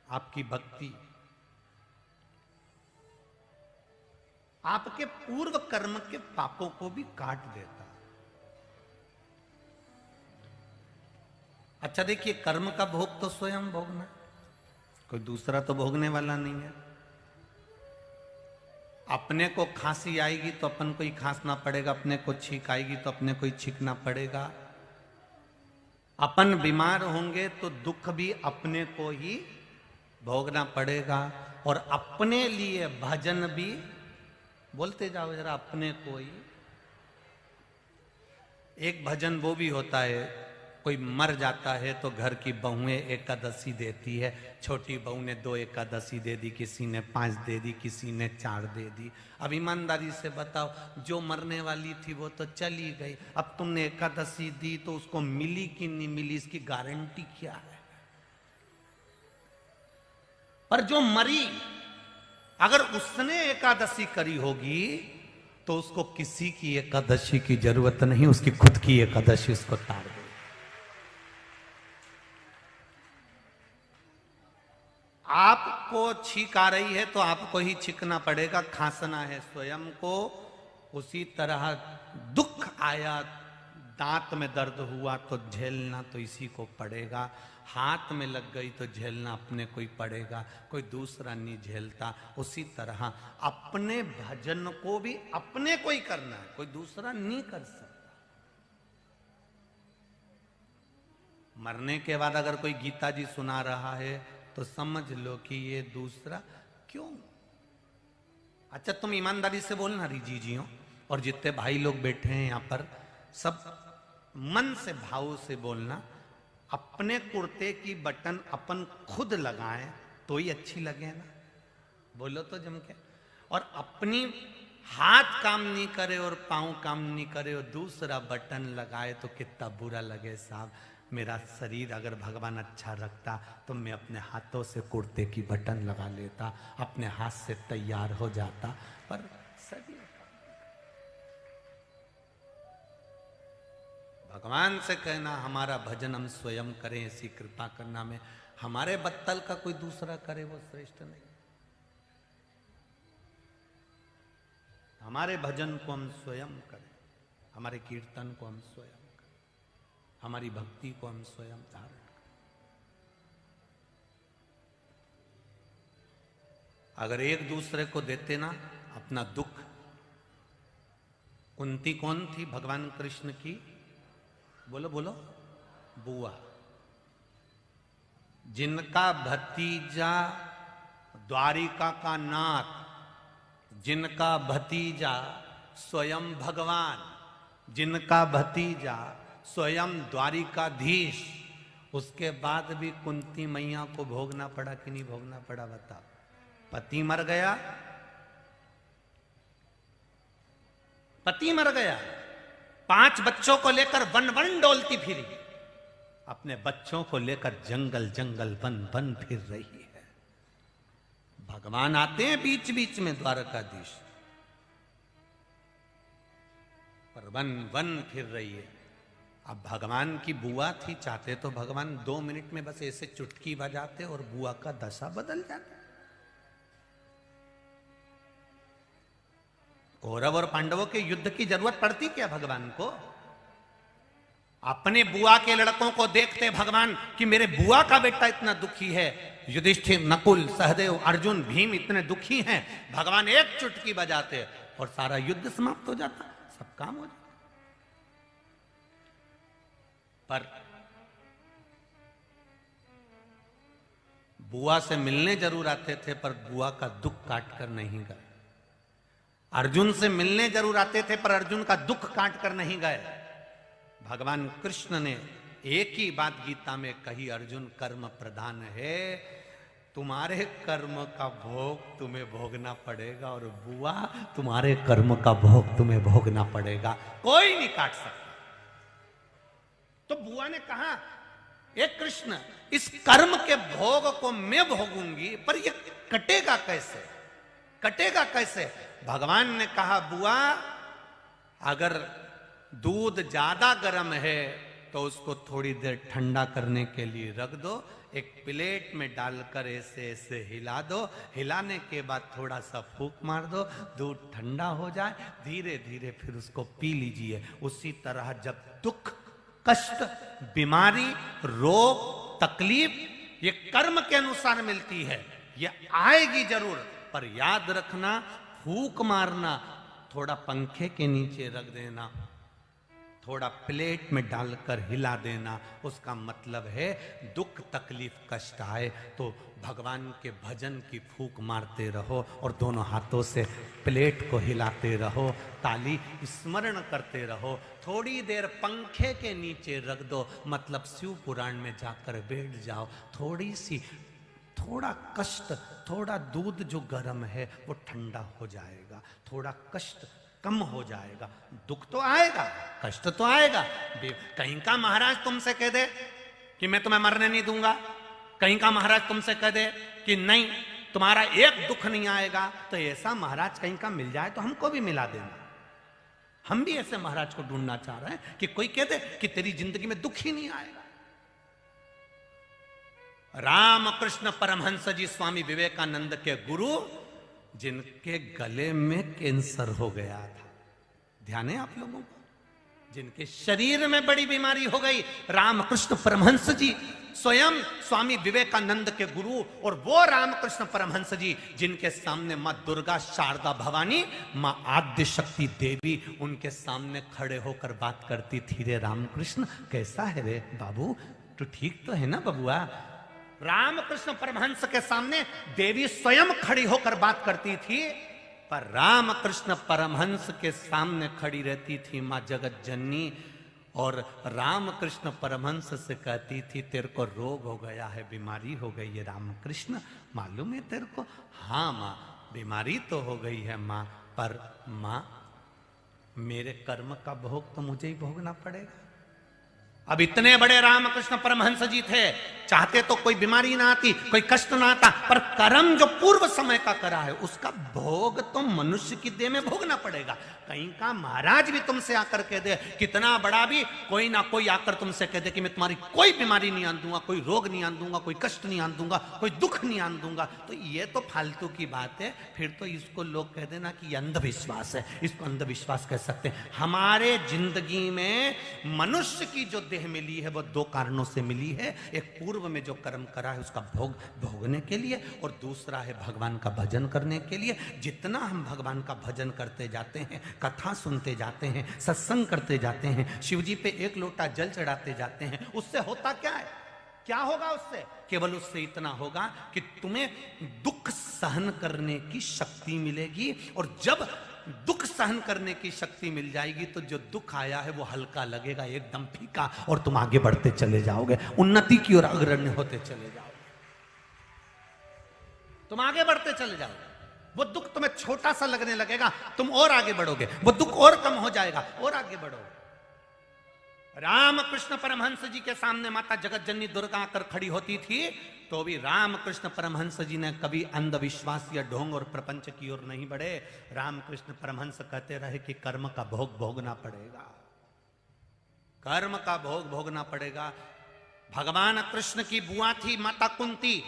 [SPEAKER 1] आपकी भक्ति आपके पूर्व कर्म के पापों को भी काट देता। अच्छा देखिए, कर्म का भोग तो स्वयं भोगना, कोई दूसरा तो भोगने वाला नहीं है। अपने को खांसी आएगी तो अपन को ही खांसना पड़ेगा, अपने को छींक आएगी तो अपने को ही छींकना पड़ेगा। अपन बीमार होंगे तो दुख भी अपने को ही भोगना पड़ेगा। और अपने लिए भजन भी, बोलते जाओ जरा, अपने को ही। एक भजन वो भी होता है, कोई मर जाता है तो घर की बहुएं एकादशी देती है। छोटी बहू ने 2 एकादशी दे दी, किसी ने 5 दे दी, किसी ने 4 दे दी। अब ईमानदारी से बताओ, जो मरने वाली थी वो तो चली गई, अब तुमने एकादशी दी तो उसको मिली कि नहीं मिली, इसकी गारंटी क्या है? पर जो मरी, अगर उसने एकादशी करी होगी तो उसको किसी की एकादशी की जरूरत नहीं, उसकी खुद की एकादशी उसको तार दे। आपको छींक आ रही है तो आपको ही छींकना पड़ेगा, खांसना है स्वयं को। उसी तरह दुख आया, दांत में दर्द हुआ तो झेलना तो इसी को पड़ेगा। हाथ में लग गई तो झेलना अपने को ही पड़ेगा, कोई दूसरा नहीं झेलता। उसी तरह अपने भजन को भी अपने को ही करना है, कोई दूसरा नहीं कर सकता। मरने के बाद अगर कोई गीता जी सुना रहा है तो समझ लो कि ये दूसरा क्यों। अच्छा तुम ईमानदारी से बोलना रिजी जी हो, और जितने भाई लोग बैठे हैं यहां पर, सब मन से भाव से बोलना। अपने कुर्ते की बटन अपन खुद लगाएं तो ही अच्छी लगे ना, बोलो तो जम के। और अपनी हाथ काम नहीं करे और पांव काम नहीं करे और दूसरा बटन लगाए तो कितना बुरा लगे साहब। मेरा शरीर अगर भगवान अच्छा रखता तो मैं अपने हाथों से कुर्ते की बटन लगा लेता, अपने हाथ से तैयार हो जाता। पर शरीर, भगवान से कहना हमारा भजन हम स्वयं करें, ऐसी कृपा करना में हमारे बत्तल का कोई दूसरा करे वो श्रेष्ठ नहीं। हमारे भजन को हम स्वयं करें, हमारे कीर्तन को हम स्वयं करें, हमारी भक्ति को हम स्वयं धारण करें। अगर एक दूसरे को देते ना अपना दुख। कुंती कौन थी भगवान कृष्ण की? बोलो बोलो, बुआ। जिनका भतीजा द्वारिका का नाथ, जिनका भतीजा स्वयं भगवान, जिनका भतीजा स्वयं द्वारिकाधीश, उसके बाद भी कुंती मैया को भोगना पड़ा कि नहीं भोगना पड़ा? बताओ। पति मर गया, पति मर गया, 5 बच्चों को लेकर वन वन डोलती फिरी, अपने बच्चों को लेकर जंगल जंगल वन वन फिर रही है। भगवान आते हैं बीच बीच में द्वारकाधीश, पर वन वन फिर रही है। अब भगवान की बुआ थी, चाहते तो भगवान 2 मिनट में बस ऐसे चुटकी बजाते और बुआ का दशा बदल जाता। कौरव और पांडवों के युद्ध की जरूरत पड़ती क्या भगवान को? अपने बुआ के लड़कों को देखते भगवान कि मेरे बुआ का बेटा इतना दुखी है, युधिष्ठिर, नकुल, सहदेव, अर्जुन, भीम इतने दुखी हैं, भगवान एक चुटकी बजाते और सारा युद्ध समाप्त हो जाता, सब काम हो जाता। पर बुआ से मिलने जरूर आते थे, पर बुआ का दुख काट कर नहीं गए। अर्जुन से मिलने जरूर आते थे, पर अर्जुन का दुख काट कर नहीं गए। भगवान कृष्ण ने एक ही बात गीता में कही, अर्जुन कर्म प्रधान है, तुम्हारे कर्म का भोग तुम्हें भोगना पड़ेगा, और बुआ तुम्हारे कर्म का भोग तुम्हें भोगना पड़ेगा, कोई नहीं काट सकता। तो बुआ ने कहा, एक कृष्ण, इस कर्म के भोग को मैं भोगूंगी, पर ये कटेगा कैसे? कटेगा कैसे? भगवान ने कहा, बुआ अगर दूध ज्यादा गर्म है तो उसको थोड़ी देर ठंडा करने के लिए रख दो, एक प्लेट में डालकर ऐसे ऐसे हिला दो, हिलाने के बाद थोड़ा सा फूंक मार दो, दूध ठंडा हो जाए, धीरे धीरे फिर उसको पी लीजिए। उसी तरह जब दुख, कष्ट, बीमारी, रोग, तकलीफ ये कर्म के अनुसार मिलती है, ये आएगी जरूर, पर याद रखना फूंक मारना, थोड़ा पंखे के नीचे रख देना, थोड़ा प्लेट में डालकर हिला देना, उसका मतलब है दुख, तकलीफ, कष्ट आए तो भगवान के भजन की फूंक मारते रहो और दोनों हाथों से प्लेट को हिलाते रहो, ताली स्मरण करते रहो, थोड़ी देर पंखे के नीचे रख दो, मतलब शिव पुराण में जाकर बैठ जाओ, थोड़ा कष्ट, थोड़ा दूध जो गर्म है वो ठंडा हो जाएगा, थोड़ा कष्ट कम हो जाएगा। दुख तो आएगा, कष्ट तो आएगा, कहीं का महाराज तुमसे कह दे कि मैं तुम्हें मरने नहीं दूंगा, कहीं का महाराज तुमसे कह दे कि नहीं तुम्हारा एक दुख नहीं आएगा, तो ऐसा महाराज कहीं का मिल जाए तो हमको भी मिला देना। हम भी ऐसे महाराज को ढूंढना चाह रहे हैं कि कोई कह दे कि तेरी जिंदगी में दुख ही नहीं आएगा। रामकृष्ण परमहंस जी स्वामी विवेकानंद के गुरु, जिनके गले में कैंसर हो गया था, ध्यान है आप लोगों को, जिनके शरीर में बड़ी बीमारी हो गई, रामकृष्ण परमहंस जी स्वयं स्वामी विवेकानंद के गुरु, और वो रामकृष्ण परमहंस जी जिनके सामने मां दुर्गा, शारदा भवानी, मां आद्य शक्ति देवी उनके सामने खड़े होकर बात करती थी, रे रामकृष्ण कैसा है रे बाबू, तू ठीक तो है ना बबुआ। रामकृष्ण परमहंस के सामने देवी स्वयं खड़ी होकर बात करती थी, पर रामकृष्ण परमहंस के सामने खड़ी रहती थी मां जगत जननी, और रामकृष्ण परमहंस से कहती थी तेरे को रोग हो गया है, बीमारी हो गई है रामकृष्ण, मालूम है तेरे को। हाँ मां, बीमारी तो हो गई है मां, पर मां मेरे कर्म का भोग तो मुझे ही भोगना पड़ेगा। अब इतने बड़े रामकृष्ण परमहंस जी थे, चाहते तो कोई बीमारी ना आती, कोई कष्ट ना आता, पर कर्म जो पूर्व समय का करा है उसका भोग तो मनुष्य की देह में भोगना पड़ेगा। कहीं का महाराज भी तुमसे आकर कह दे, कितना बड़ा भी कोई ना कोई आकर तुमसे कह दे कि मैं तुम्हारी कोई बीमारी नहीं आन दूंगा, कोई रोग नहीं आन दूंगा, कोई कष्ट नहीं आन दूंगा, कोई दुख नहीं आन दूंगा, तो ये तो फालतू की बात है। फिर तो इसको लोग कह देना कि ये अंधविश्वास है, इसको अंधविश्वास कह सकते हैं। हमारे जिंदगी में मनुष्य की जो देह मिली है वो दो कारणों से मिली है, एक पूर्व में जो कर्म करा है उसका भोग भोगने के लिए, और दूसरा है भगवान का भजन करने के लिए। जितना हम भगवान का भजन करते जाते हैं, कथा सुनते जाते हैं, सत्संग करते जाते हैं, शिव जी पे एक लोटा जल चढ़ाते जाते हैं, उससे होता क्या है, क्या होगा उससे? केवल उससे इतना होगा कि तुम्हें दुख सहन करने की शक्ति मिलेगी, और जब दुख सहन करने की शक्ति मिल जाएगी तो जो दुख आया है वो हल्का लगेगा, एकदम फीका, और तुम आगे बढ़ते चले जाओगे, उन्नति की ओर अग्रणी होते चले जाओगे, तुम आगे बढ़ते चले जाओगे। वो दुख तुम्हें छोटा सा लगने लगेगा, तुम और आगे बढ़ोगे, वो दुख और कम हो जाएगा, और आगे बढ़ोगे। रामकृष्ण परमहंस जी के सामने माता जगत जननी दुर्गा आकर खड़ी होती थी, तो भी रामकृष्ण परमहंस जी ने कभी अंधविश्वास या ढोंग और प्रपंच की ओर नहीं बढ़े। रामकृष्ण परमहंस कहते रहे कि कर्म का भोग भोगना पड़ेगा, कर्म का भोग भोगना पड़ेगा। भगवान कृष्ण की बुआ थी माता कुंती,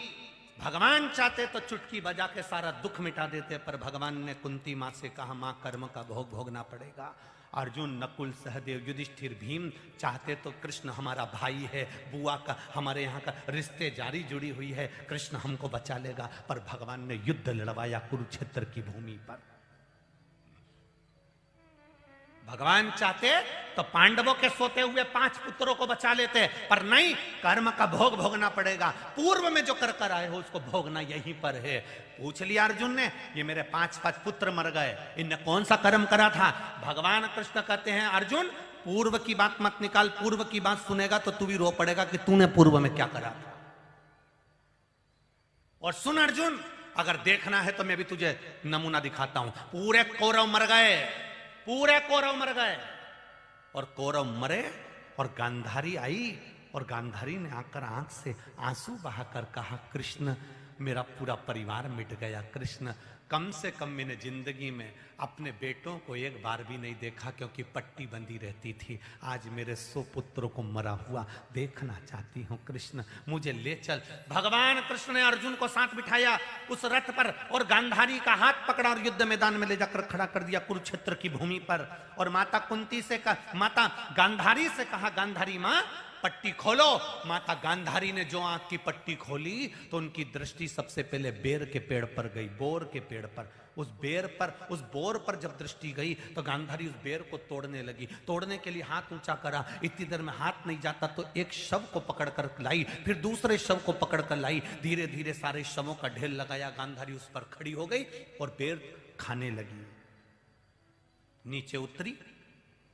[SPEAKER 1] भगवान चाहते तो चुटकी बजा के सारा दुख मिटा देते, पर भगवान ने कुंती मां से कहा मां कर्म का भोग भोगना पड़ेगा। अर्जुन, नकुल, सहदेव, युधिष्ठिर, भीम चाहते तो कृष्ण हमारा भाई है, बुआ का हमारे यहाँ का रिश्ते जारी जुड़ी हुई है, कृष्ण हमको बचा लेगा, पर भगवान ने युद्ध लड़वाया कुरुक्षेत्र की भूमि पर। भगवान चाहते तो पांडवों के सोते हुए 5 पुत्रों को बचा लेते, पर नहीं, कर्म का भोग भोगना पड़ेगा। पूर्व में जो कर आए हो उसको भोगना यहीं पर है। पूछ लिया अर्जुन ने, ये मेरे 5 पुत्र मर गए, इनने कौन सा कर्म करा था? भगवान कृष्ण कहते हैं अर्जुन पूर्व की बात मत निकाल, पूर्व की बात सुनेगा तो तू भी रो पड़ेगा कि तूने पूर्व में क्या करा था। और सुन अर्जुन, अगर देखना है तो मैं भी तुझे नमूना दिखाता हूं। पूरे कौरव मर गए, पूरे कौरव मर गए, और कौरव मरे और गांधारी आई, और गांधारी ने आकर आंख से आंसू बहाकर कहा कृष्ण मेरा पूरा परिवार मिट गया। कृष्ण, कम से कम मैंने जिंदगी में अपने बेटों को एक बार भी नहीं देखा, क्योंकि पट्टी बंधी रहती थी। आज मेरे 100 पुत्रों को मरा हुआ देखना चाहती हूँ। कृष्ण, मुझे ले चल। भगवान कृष्ण ने अर्जुन को साथ बिठाया उस रथ पर और गांधारी का हाथ पकड़ा और युद्ध मैदान में ले जाकर खड़ा कर दिया कुरुक्षेत्र की भूमि पर। और माता कुंती से माता गांधारी से कहा, गांधारी माँ पट्टी खोलो। माता गांधारी ने जो आंख की पट्टी खोली तो उनकी दृष्टि सबसे पहले बेर के पेड़ पर गई, बोर के पेड़ पर। उस बोर पर जब दृष्टि गई तो गांधारी उस बेर को तोड़ने लगी। तोड़ने के लिए हाथ ऊंचा करा, इतनी देर में हाथ नहीं जाता तो एक शव को पकड़कर लाई, फिर दूसरे शव को पकड़कर लाई। धीरे धीरे सारे शवों का ढेर लगाया। गांधारी उस पर खड़ी हो गई और बेर खाने लगी। नीचे उतरी,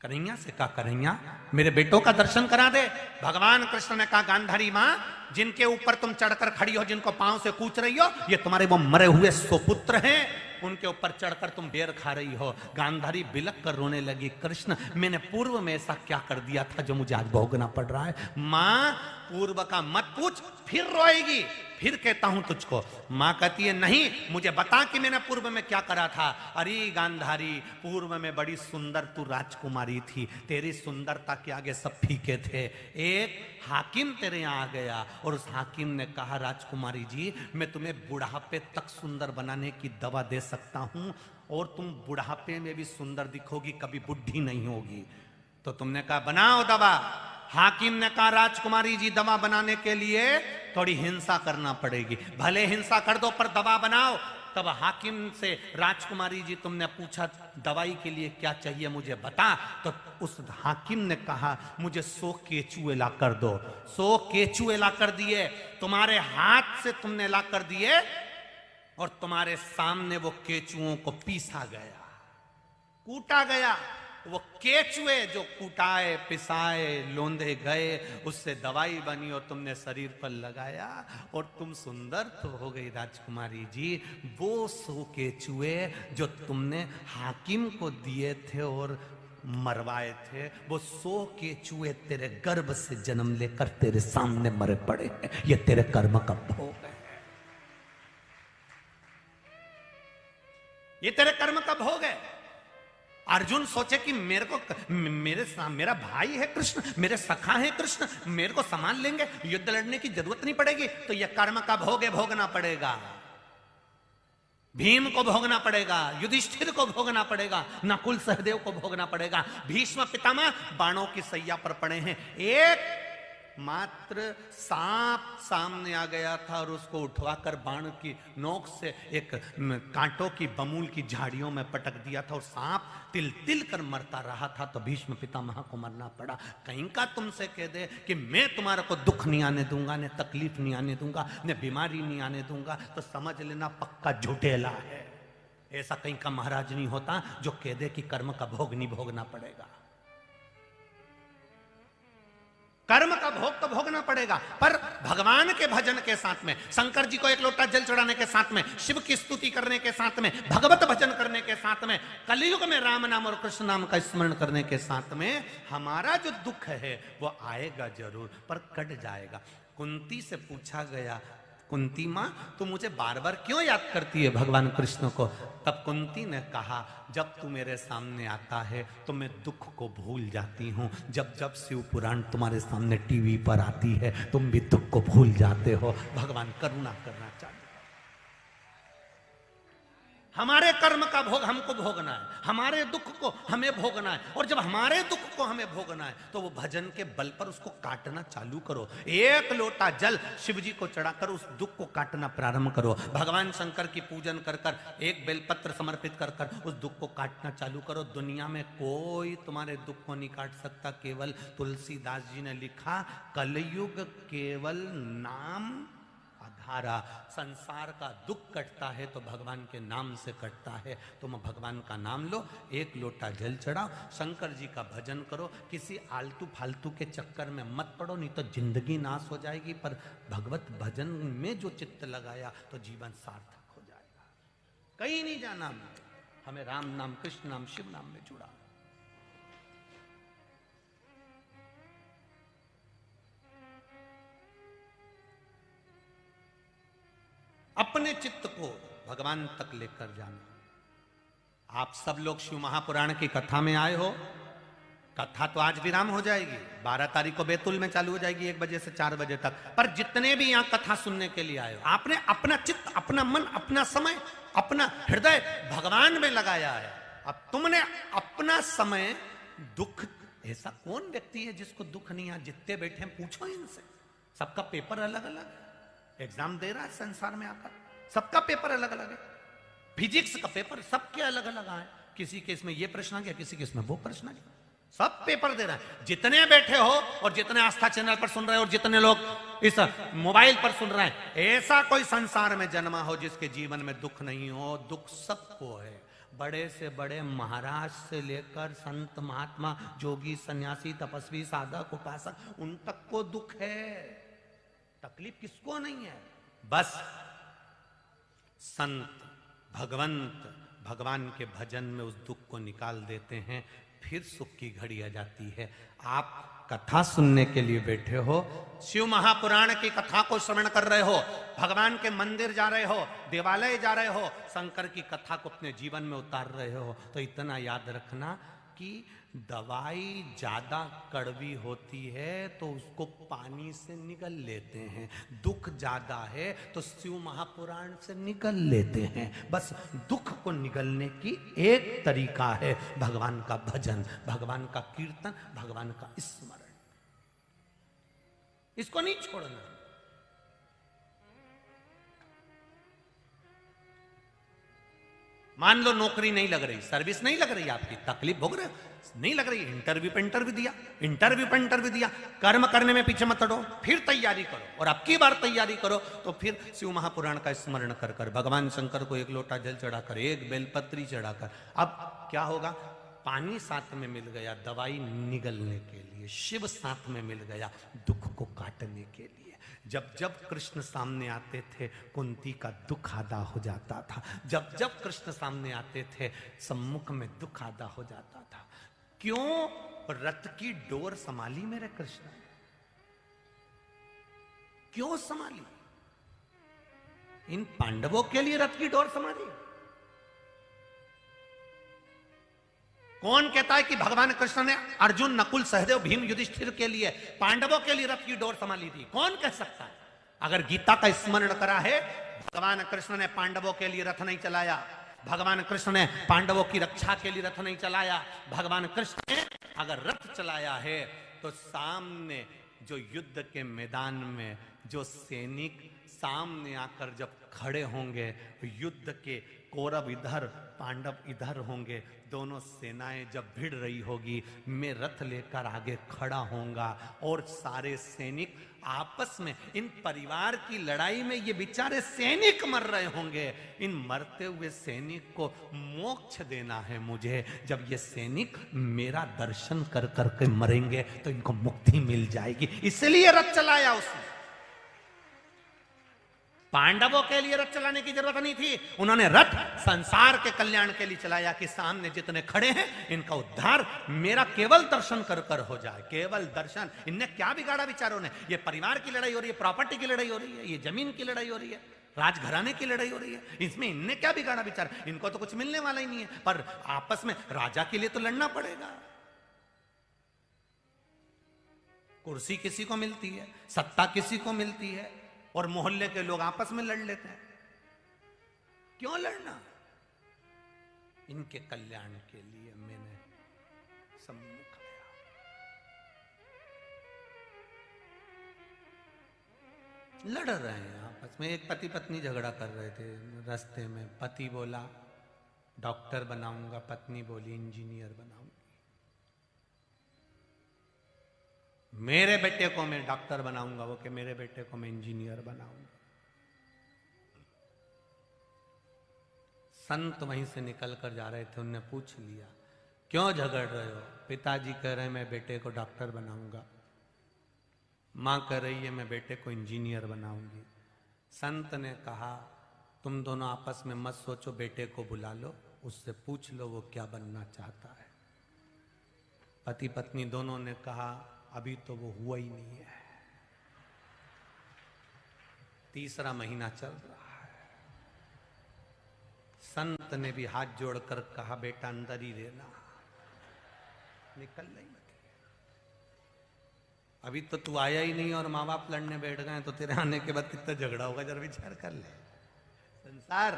[SPEAKER 1] कन्हैया से कहा, कन्हैया मेरे बेटों का दर्शन करा दे। भगवान कृष्ण ने कहा, गांधारी मां, जिनके ऊपर तुम चढ़कर खड़ी हो, जिनको पांव से कूच रही हो, ये तुम्हारे वो मरे हुए 100 पुत्र हैं। उनके ऊपर चढ़कर तुम बेर खा रही हो। गांधारी बिलक कर रोने लगी, कृष्ण मैंने पूर्व में ऐसा क्या कर दिया था जो मुझे आज भोगना पड़ रहा है। मां, पूर्व का मत पूछ, फिर रोएगी, फिर कहता हूं तुझको। मां कहती है, नहीं, मुझे बता कि मैंने पूर्व में क्या करा था। अरे गांधारी, पूर्व में बड़ी सुंदर तू राजकुमारी थी, तेरी सुंदरता के आगे सब फीके थे। एक हाकिम तेरे यहाँ आ गया और उस हाकिम ने कहा, राजकुमारी जी मैं तुम्हें बुढ़ापे तक सुंदर बनाने की दवा दे सकता हूं और तुम बुढ़ापे में भी सुंदर दिखोगी, कभी बुढ़ी नहीं होगी। तो तुमने कहा, बनाओ दवा। हाकिम ने कहा, राजकुमारी जी दवा बनाने के लिए थोड़ी हिंसा करना पड़ेगी। भले हिंसा कर दो पर दवा बनाओ। तब हाकिम से, राजकुमारी जी तुमने पूछा दवाई के लिए क्या चाहिए मुझे बता। तो उस हाकिम ने कहा, मुझे 100 केचुए ला कर दो। 100 केचुए ला कर दिए, तुम्हारे हाथ से तुमने ला कर दिए और तुम्हारे सामने वो केचुओं को पीसा गया, कूटा गया। वो केचुए जो कूटाए पिसाए लोंदे गए, उससे दवाई बनी और तुमने शरीर पर लगाया और तुम सुंदर तो हो गई राजकुमारी जी। वो 100 केचुए जो तुमने हाकिम को दिए थे और मरवाए थे, वो 100 केचुए तेरे गर्भ से जन्म लेकर तेरे सामने मरे पड़े हैं। ये तेरे कर्म का भोग है, ये तेरे कर्म का भोग है। अर्जुन सोचे कि मेरा भाई है कृष्ण, मेरे सखा है कृष्ण, मेरे को संभाल लेंगे, युद्ध लड़ने की जरूरत नहीं पड़ेगी। तो यह कर्म का भोग है, भोगना पड़ेगा। भीम को भोगना पड़ेगा, युधिष्ठिर को भोगना पड़ेगा, नकुल सहदेव को भोगना पड़ेगा। भीष्म पितामह बाणों की सैया पर पड़े हैं। एक मात्र सांप सामने आ गया था और उसको उठवाकर बाण की नोक से एक कांटों की बमूल की झाड़ियों में पटक दिया था और सांप तिल तिल कर मरता रहा था। तो भीष्म पितामह को मरना पड़ा। कहीं का तुमसे कह दे कि मैं तुम्हारे को दुख नहीं आने दूंगा, न तकलीफ नहीं आने दूंगा, न बीमारी नहीं आने दूंगा, तो समझ लेना पक्का झुठेला है। ऐसा कहीं का महाराज नहीं होता जो कह दे कि कर्म का भोग नहीं भोगना पड़ेगा। कर्म का भोग तो भोगना पड़ेगा, पर भगवान के भजन के साथ में, शंकर जी को एक लोटा जल चढ़ाने के साथ में, शिव की स्तुति करने के साथ में, भगवत भजन करने के साथ में, कलयुग में राम नाम और कृष्ण नाम का स्मरण करने के साथ में हमारा जो दुख है वो आएगा जरूर, पर कट जाएगा। कुंती से पूछा गया, कुंती मां तू मुझे बार बार क्यों याद करती है भगवान कृष्ण को। तब कुंती ने कहा, जब तू मेरे सामने आता है तो मैं दुख को भूल जाती हूँ। जब जब शिव पुराण तुम्हारे सामने टीवी पर आती है तुम भी दुख को भूल जाते हो। भगवान करुणा करना चाहते, हमारे कर्म का भोग हमको भोगना है, हमारे दुख को हमें भोगना है। और जब हमारे दुख को हमें भोगना है तो वो भजन के बल पर उसको काटना चालू करो। एक लोटा जल शिव जी को चढ़ाकर उस दुख को काटना प्रारंभ करो। भगवान शंकर की पूजन कर कर, एक बेलपत्र समर्पित कर कर उस दुख को काटना चालू करो। दुनिया में कोई तुम्हारे दुख को नहीं काट सकता। केवल तुलसीदास जी ने लिखा, कलयुग केवल नाम आधारा। संसार का दुख कटता है तो भगवान के नाम से कटता है। तुम भगवान का नाम लो, एक लोटा जल चढ़ाओ, शंकर जी का भजन करो। किसी आलतू फालतू के चक्कर में मत पड़ो, नहीं तो जिंदगी नाश हो जाएगी। पर भगवत भजन में जो चित्त लगाया तो जीवन सार्थक हो जाएगा। कहीं नहीं जाना, हमें राम नाम, कृष्ण नाम, शिव नाम में जुड़ा। अपने चित्त को भगवान तक लेकर जाना। आप सब लोग शिव महापुराण की कथा में आए हो। कथा तो आज विराम हो जाएगी, 12 तारीख को बैतुल में चालू हो जाएगी 1 बजे से 4 बजे तक। पर जितने भी यहां कथा सुनने के लिए आए हो, आपने अपना चित्त, अपना मन, अपना समय, अपना हृदय भगवान में लगाया है। अब तुमने अपना समय दुख, ऐसा कौन व्यक्ति है जिसको दुख नहीं है? जितने बैठे हैं पूछो इनसे। सबका पेपर अलग अलग है, एग्जाम दे रहा है संसार में आकर, सबका पेपर अलग अलग है। फिजिक्स का पेपर सबके अलग अलग आए, किसी केस में ये प्रश्न आ गया, किसी केस में वो प्रश्न आ गया, सब पेपर दे रहे हैं। जितने बैठे हो और जितने आस्था चैनल पर सुन रहे हो और जितने लोग इस मोबाइल पर सुन रहे हैं, ऐसा कोई संसार में जन्मा हो जिसके जीवन में दुख नहीं हो? दुख सबको है, बड़े से बड़े महाराज से लेकर संत महात्मा, जोगी, सन्यासी, तपस्वी, साधक, उपासक, उन तक को दुख है। तकलीफ किसको नहीं है? बस संत, भगवंत, भगवान के भजन में उस दुख को निकाल देते हैं, फिर सुख की घड़ी आ जाती है। आप कथा सुनने के लिए बैठे हो, शिव महापुराण की कथा को श्रवण कर रहे हो, भगवान के मंदिर जा रहे हो, देवालय जा रहे हो, शंकर की कथा को अपने जीवन में उतार रहे हो, तो इतना याद रखना कि दवाई ज्यादा कड़वी होती है तो उसको पानी से निगल लेते हैं, दुख ज्यादा है तो शिव महापुराण से निगल लेते हैं। बस दुख को निगलने की एक तरीका है भगवान का भजन, भगवान का कीर्तन, भगवान का स्मरण। इसको नहीं छोड़ना। मान लो नौकरी नहीं लग रही, सर्विस नहीं लग रही, आपकी तकलीफ भोग रहे, नहीं लग रही, इंटरव्यू पे इंटरव्यू दिया, कर्म करने में पीछे मत हटो, फिर तैयारी करो, और अब की बार तैयारी करो तो फिर शिव महापुराण का स्मरण कर कर, भगवान शंकर को 1 लोटा जल चढ़ाकर, 1 बेलपत्री चढ़ाकर, अब क्या होगा? पानी साथ में मिल गया दवाई निगलने के लिए, शिव साथ में मिल गया दुख को काटने के लिए। जब जब कृष्ण सामने आते थे कुंती का दुख आधा हो जाता था, जब जब कृष्ण सामने आते थे सम्मुख में दुख आधा हो जाता था। क्यों? रथ की डोर संभाली मेरे कृष्ण, क्यों संभाली? इन पांडवों के लिए रथ की डोर संभाली। कौन कहता है कि भगवान कृष्ण ने अर्जुन, नकुल, सहदेव, भीम, युधिष्ठिर के लिए, पांडवों के लिए रथ की डोर संभाली थी? कौन कह सकता है? अगर गीता का स्मरण करा है, भगवान कृष्ण ने पांडवों के लिए रथ नहीं चलाया, भगवान कृष्ण ने पांडवों की रक्षा के लिए रथ नहीं चलाया। भगवान कृष्ण ने अगर रथ चलाया है तो सामने जो युद्ध के मैदान में जो सैनिक सामने आकर जब खड़े होंगे, युद्ध के कौरव इधर, पांडव इधर होंगे, दोनों सेनाएं जब भिड़ रही होगी, मैं रथ लेकर आगे खड़ा होऊंगा और सारे सैनिक आपस में, इन परिवार की लड़ाई में ये बेचारे सैनिक मर रहे होंगे, इन मरते हुए सैनिक को मोक्ष देना है मुझे। जब ये सैनिक मेरा दर्शन कर करके मरेंगे तो इनको मुक्ति मिल जाएगी, इसलिए रथ चलाया उसने। पांडवों के लिए रथ चलाने की जरूरत नहीं थी, उन्होंने रथ संसार के कल्याण के लिए चलाया कि सामने जितने खड़े हैं इनका उद्धार मेरा केवल दर्शन कर कर हो जाए, केवल दर्शन। इनने क्या बिगाड़ा विचारों ने? ये परिवार की लड़ाई हो रही है, प्रॉपर्टी की लड़ाई हो रही है, ये जमीन की लड़ाई हो रही है, राजघराने की लड़ाई हो रही है, इसमें इनने क्या बिगाड़ा विचार? इनको तो कुछ मिलने वाला ही नहीं है, पर आपस में राजा के लिए तो लड़ना पड़ेगा। कुर्सी किसी को मिलती है, सत्ता किसी को मिलती है, और मोहल्ले के लोग आपस में लड़ लेते हैं। क्यों लड़ना? इनके कल्याण के लिए मैंने सम्मुख आया। लड़ रहे हैं आपस में। एक पति पत्नी झगड़ा कर रहे थे रास्ते में, पति बोला डॉक्टर बनाऊंगा, पत्नी बोली इंजीनियर बनाऊंगी। मेरे बेटे को मैं डॉक्टर बनाऊंगा, वो कि मेरे बेटे को मैं इंजीनियर बनाऊंगा। संत वहीं से निकल कर जा रहे थे, उनने पूछ लिया क्यों झगड़ रहे हो? पिताजी कह रहे हैं मैं बेटे को डॉक्टर बनाऊंगा, मां कह रही है मैं बेटे को इंजीनियर बनाऊंगी। संत ने कहा तुम दोनों आपस में मत सोचो, बेटे को बुला लो, उससे पूछ लो वो क्या बनना चाहता है। पति पत्नी दोनों ने कहा अभी तो वो हुआ ही नहीं है, 3रा महीना चल रहा है, संत ने भी हाथ जोड़कर कहा, बेटा अंदर ही रहना, निकल नहीं मत। अभी तो तू आया ही नहीं और माँ बाप लड़ने बैठ गए, तो तेरे आने के बाद कितना झगड़ा होगा, जरा विचार कर ले। संसार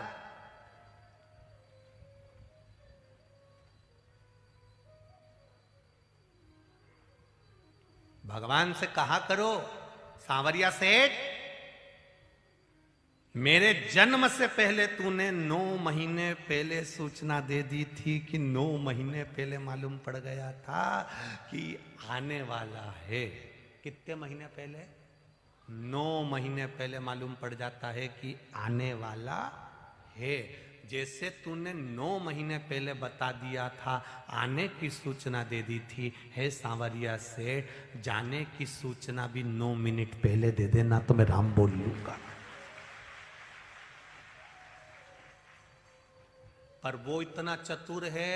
[SPEAKER 1] भगवान से कहा करो, सांवरिया सेठ, मेरे जन्म से पहले तूने 9 महीने पहले सूचना दे दी थी कि 9 महीने पहले मालूम पड़ गया था कि आने वाला है। कितने महीने पहले? 9 महीने पहले मालूम पड़ जाता है कि आने वाला है। जैसे तूने 9 महीने पहले बता दिया था, आने की सूचना दे दी थी, है सांवरिया सेठ, जाने की सूचना भी 9 मिनट पहले दे देना तो मैं राम बोल लूंगा। पर वो इतना चतुर है,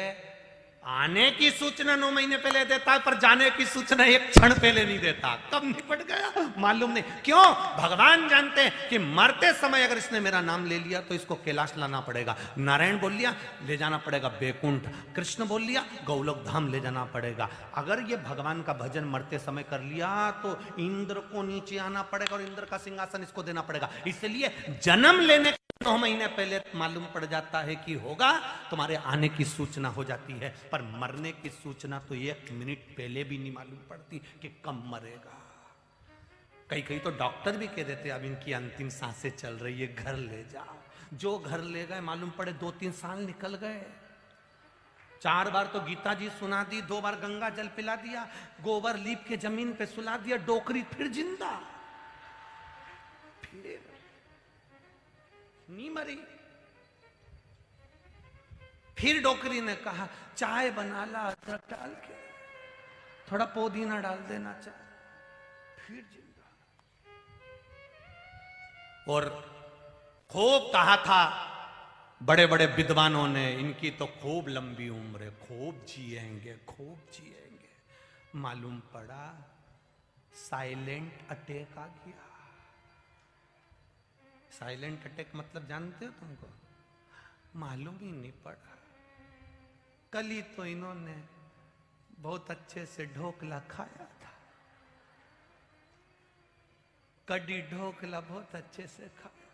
[SPEAKER 1] आने की सूचना 9 महीने पहले देता है, पर जाने की सूचना 1 क्षण पहले नहीं देता। कब निपट गया मालूम नहीं। क्यों? भगवान जानते हैं कि मरते समय अगर इसने मेरा नाम ले लिया तो इसको कैलाश लाना पड़ेगा, नारायण बोल लिया ले जाना पड़ेगा बैकुंठ, कृष्ण बोल लिया गौलोक धाम ले जाना पड़ेगा। अगर ये भगवान का भजन मरते समय कर लिया तो इंद्र को नीचे आना पड़ेगा और इंद्र का सिंहासन इसको देना पड़ेगा। इसलिए जन्म लेने 9 महीने पहले मालूम पड़ जाता है कि होगा, तुम्हारे आने की सूचना हो जाती है, पर मरने की सूचना तो 1 मिनट पहले भी नहीं मालूम पड़ती कि कब मरेगा। कई तो डॉक्टर भी कह देते अब इनकी अंतिम सांसें चल रही है, घर ले जाओ। जो घर ले गए मालूम पड़े 2-3 साल निकल गए। 4 बार तो गीता जी सुना दी, 2 बार गंगा जल पिला दिया, गोबर लीप के जमीन पे सुला दिया, डोकरी फिर जिंदा, फिर नहीं मरी। फिर डोकरी ने कहा चाय बना ला अदरक डाल के, थोड़ा पुदीना डाल देना चाय, फिर जिंदा। और खूब कहा था बड़े बड़े विद्वानों ने, इनकी तो खूब लंबी उम्र है, खूब जिएंगे खूब जिएंगे। मालूम पड़ा साइलेंट अटैक आ गया। साइलेंट अटैक मतलब जानते हो तुमको? मालूम ही नहीं पड़ा। कल ही तो इन्होंने बहुत अच्छे से ढोकला खाया था, कड़ी ढोकला बहुत अच्छे से खाया,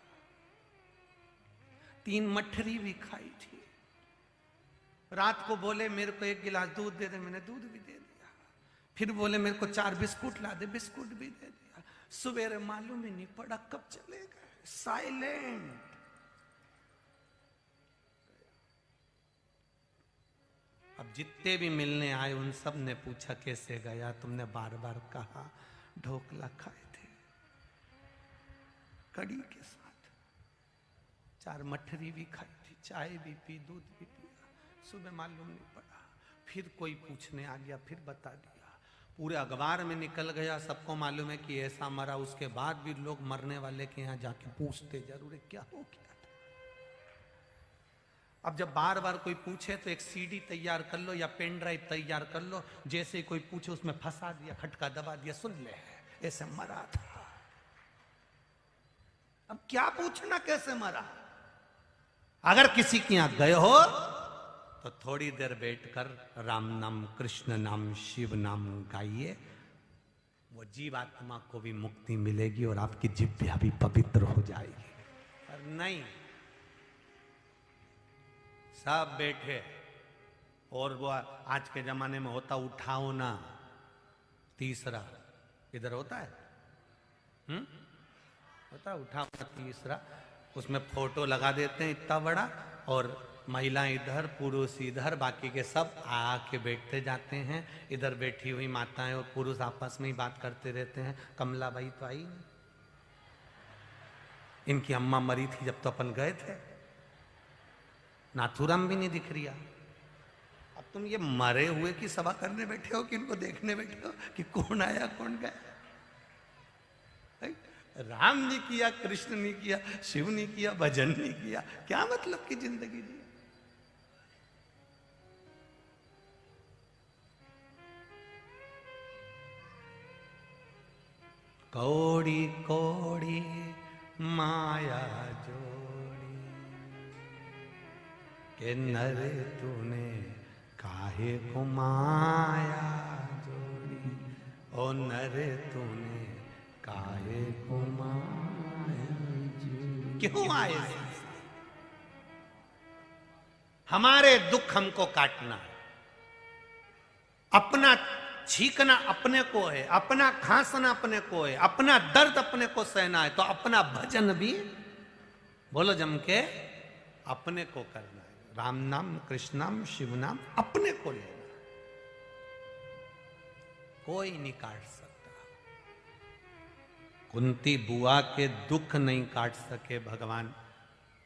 [SPEAKER 1] 3 मठरी भी खाई थी। रात को बोले मेरे को 1 गिलास दूध दे दे, मैंने दूध भी दे दिया। फिर बोले मेरे को 4 बिस्कुट ला दे, बिस्कुट भी दे दिया। सवेरे मालूम ही नहीं पड़ा कब चले गए। साइलेंट। अब जितने भी मिलने आए उन सब ने पूछा कैसे गया, तुमने बार बार कहा ढोकला खाए थे कड़ी के साथ, 4 मठरी भी खाई थी, चाय भी पी, दूध भी पिया, सुबह मालूम नहीं पड़ा। फिर कोई पूछने आ गया, फिर बता दिया, पूरे अखबार में निकल गया, सबको मालूम है कि ऐसा मरा। उसके बाद भी लोग मरने वाले के यहाँ जाके पूछते जरूर है क्या हो गया। अब जब बार बार कोई पूछे तो एक सीडी तैयार कर लो या पेन ड्राइव तैयार कर लो, जैसे ही कोई पूछे उसमें फंसा दिया, खटका दबा दिया, सुन ले ऐसे मरा था। अब क्या पूछना कैसे मरा। अगर किसी के यहां गए हो तो थोड़ी देर बैठकर राम नाम, कृष्ण नाम, शिव नाम गाइए, वो जीवात्मा को भी मुक्ति मिलेगी और आपकी जिह्वा भी पवित्र हो जाएगी। पर नहीं, सब बैठे और वो आज के जमाने में होता उठाओ ना तीसरा, इधर होता है होता उठाओ ना तीसरा, उसमें फोटो लगा देते हैं इतना बड़ा, और महिलाएं इधर पुरुष इधर, बाकी के सब आके बैठते जाते हैं। इधर बैठी हुई माताएं और पुरुष आपस में ही बात करते रहते हैं। कमला बाई तो आई नहीं, इनकी अम्मा मरी थी जब तो अपन गए थे। नाथूराम भी नहीं दिख रिया। अब तुम ये मरे हुए की सभा करने बैठे हो कि इनको देखने बैठे हो कि कौन आया कौन गया। राम नहीं किया, कृष्ण नहीं किया, शिव नहीं किया, भजन नहीं किया, क्या मतलब की जिंदगी जी। कौड़ी कौड़ी माया जोड़ी, कि नर तूने काहे को माया जोड़ी, ओ नर तूने काहे को माया जोड़ी। क्यों आए? हमारे दुख हमको काटना है, अपना छींकना अपने को है, अपना खांसना अपने को है, अपना दर्द अपने को सहना है, तो अपना भजन भी बोलो जम के अपने को करना है। राम नाम, कृष्ण नाम, शिव नाम अपने को लेना, कोई नहीं काट सकता। कुंती बुआ के दुख नहीं काट सके भगवान।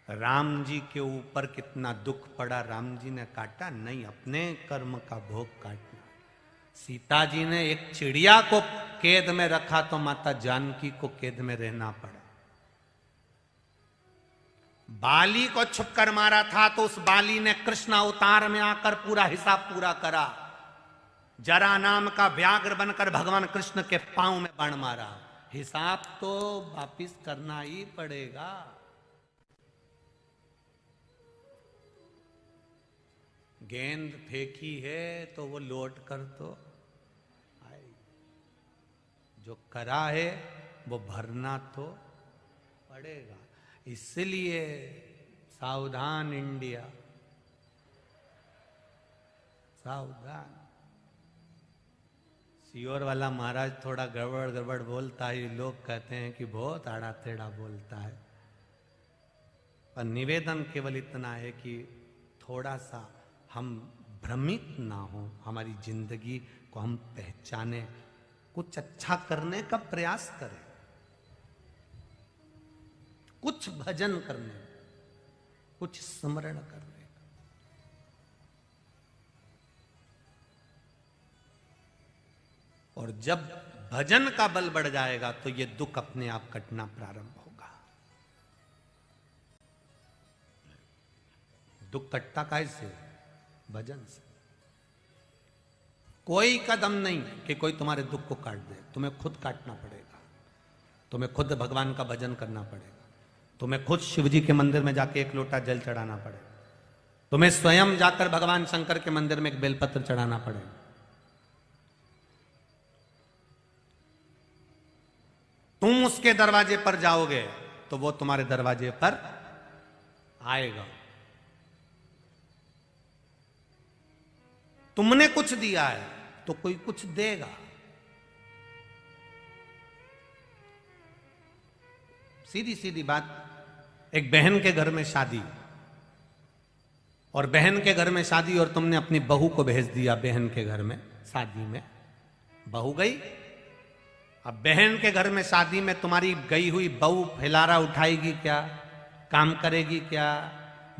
[SPEAKER 1] राम जी के ऊपर कितना दुख पड़ा, राम जी ने काटा नहीं, अपने कर्म का भोग काटना। सीता जी ने एक चिड़िया को कैद में रखा तो माता जानकी को कैद में रहना पड़ा। बाली को छुपकर मारा था तो उस बाली ने कृष्ण अवतार में आकर पूरा हिसाब पूरा करा। जरा नाम का व्याघ्र बनकर भगवान कृष्ण के पांव में बाण मारा। हिसाब तो वापिस करना ही पड़ेगा। गेंद फेंकी है तो वो लौट कर तो आएगी, जो करा है वो भरना तो पड़ेगा। इसलिए सावधान इंडिया, सावधान। सियोर वाला महाराज थोड़ा गड़बड़ गड़बड़ बोलता है, लोग कहते हैं कि बहुत आड़ा टेढ़ा बोलता है, पर निवेदन केवल इतना है कि थोड़ा सा हम भ्रमित ना हो, हमारी जिंदगी को हम पहचाने, कुछ अच्छा करने का प्रयास करें, कुछ भजन करने, कुछ स्मरण करने का। और जब भजन का बल बढ़ जाएगा तो ये दुख अपने आप कटना प्रारंभ होगा। दुख कटता कैसे? भजन से। कोई कदम नहीं कि कोई तुम्हारे दुख को काट दे, तुम्हें खुद काटना पड़ेगा। तुम्हें खुद भगवान का भजन करना पड़ेगा। तुम्हें खुद शिवजी के मंदिर में जाके एक लोटा जल चढ़ाना पड़ेगा। तुम्हें स्वयं जाकर भगवान शंकर के मंदिर में एक बेलपत्र चढ़ाना पड़ेगा। तुम उसके दरवाजे पर जाओगे तो वो तुम्हारे दरवाजे पर आएगा। तुमने कुछ दिया है तो कोई कुछ देगा। सीधी सीधी बात, एक बहन के घर में शादी, और बहन के घर में शादी और तुमने अपनी बहू को भेज दिया बहन के घर में शादी में। बहू गई, अब बहन के घर में शादी में तुम्हारी गई हुई बहू फैलारा उठाएगी क्या? काम करेगी क्या?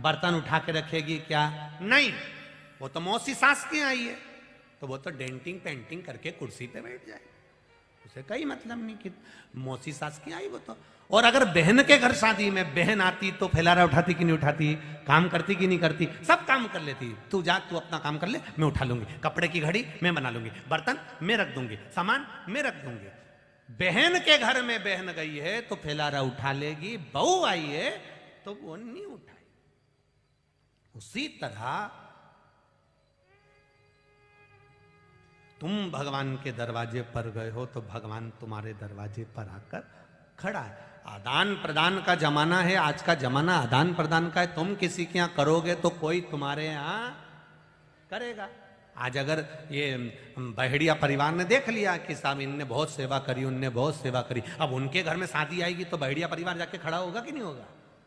[SPEAKER 1] बर्तन उठा के रखेगी क्या? नहीं, वो तो मौसी सास की आई है, तो वो तो डेंटिंग पेंटिंग करके कुर्सी पे बैठ जाए, उसे कोई मतलब नहीं कि मौसी सास की आई वो तो। और अगर बहन के घर शादी में बहन आती तो फैलारा उठाती कि नहीं उठाती, काम करती कि नहीं करती? सब काम कर लेती। तू जा, तू अपना काम कर ले, मैं उठा लूंगी, कपड़े की घड़ी मैं बना लूंगी, बर्तन मैं रख दूंगी, सामान मैं रख दूंगी। बहन के घर में बहन गई है तो फैलारा उठा लेगी, बहू आई है तो वो नहीं उठाई। उसी तरह तुम भगवान के दरवाजे पर गए हो तो भगवान तुम्हारे दरवाजे पर आकर खड़ा है। आदान प्रदान का जमाना है, आज का जमाना आदान प्रदान का है। तुम किसी के यहां करोगे तो कोई तुम्हारे यहां करेगा। आज अगर ये बहेड़िया परिवार ने देख लिया कि साहब इनने बहुत सेवा करी, उनने बहुत सेवा करी, अब उनके घर में शादी आएगी तो बहेड़िया परिवार जाके खड़ा होगा कि नहीं होगा?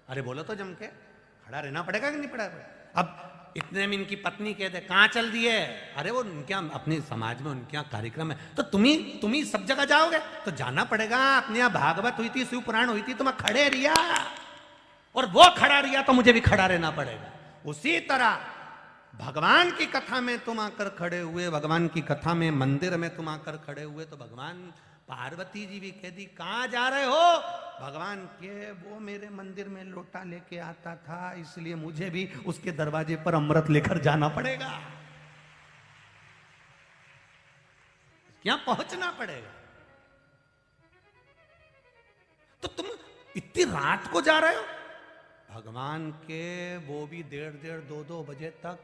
[SPEAKER 1] अरे बोलो तो जम के, खड़ा रहना पड़ेगा कि नहीं पड़ेगा? अब इतने में इनकी पत्नी कहते हैं कहाँ चल दिए? अरे वो उनके अपने समाज में उनके यहाँ कार्यक्रम है, तो तुम ही सब जगह जाओगे तो जाना पड़ेगा। अपने यहाँ भागवत हुई थी, शिव पुराण हुई थी, तो मैं खड़े रिया, और वो खड़ा रिया तो मुझे भी खड़ा रहना पड़ेगा। उसी तरह भगवान की कथा में तुम आकर खड़े हुए, भगवान की कथा में मंदिर में तुम आकर खड़े हुए, तो भगवान पार्वती जी भी कहती कहाँ जा रहे हो? भगवान के वो मेरे मंदिर में लोटा लेके आता था, इसलिए मुझे भी उसके दरवाजे पर अमृत लेकर जाना पड़ेगा, क्या पहुंचना पड़ेगा। तो तुम इतनी रात को जा रहे हो? भगवान के वो भी 1:30 बजे तक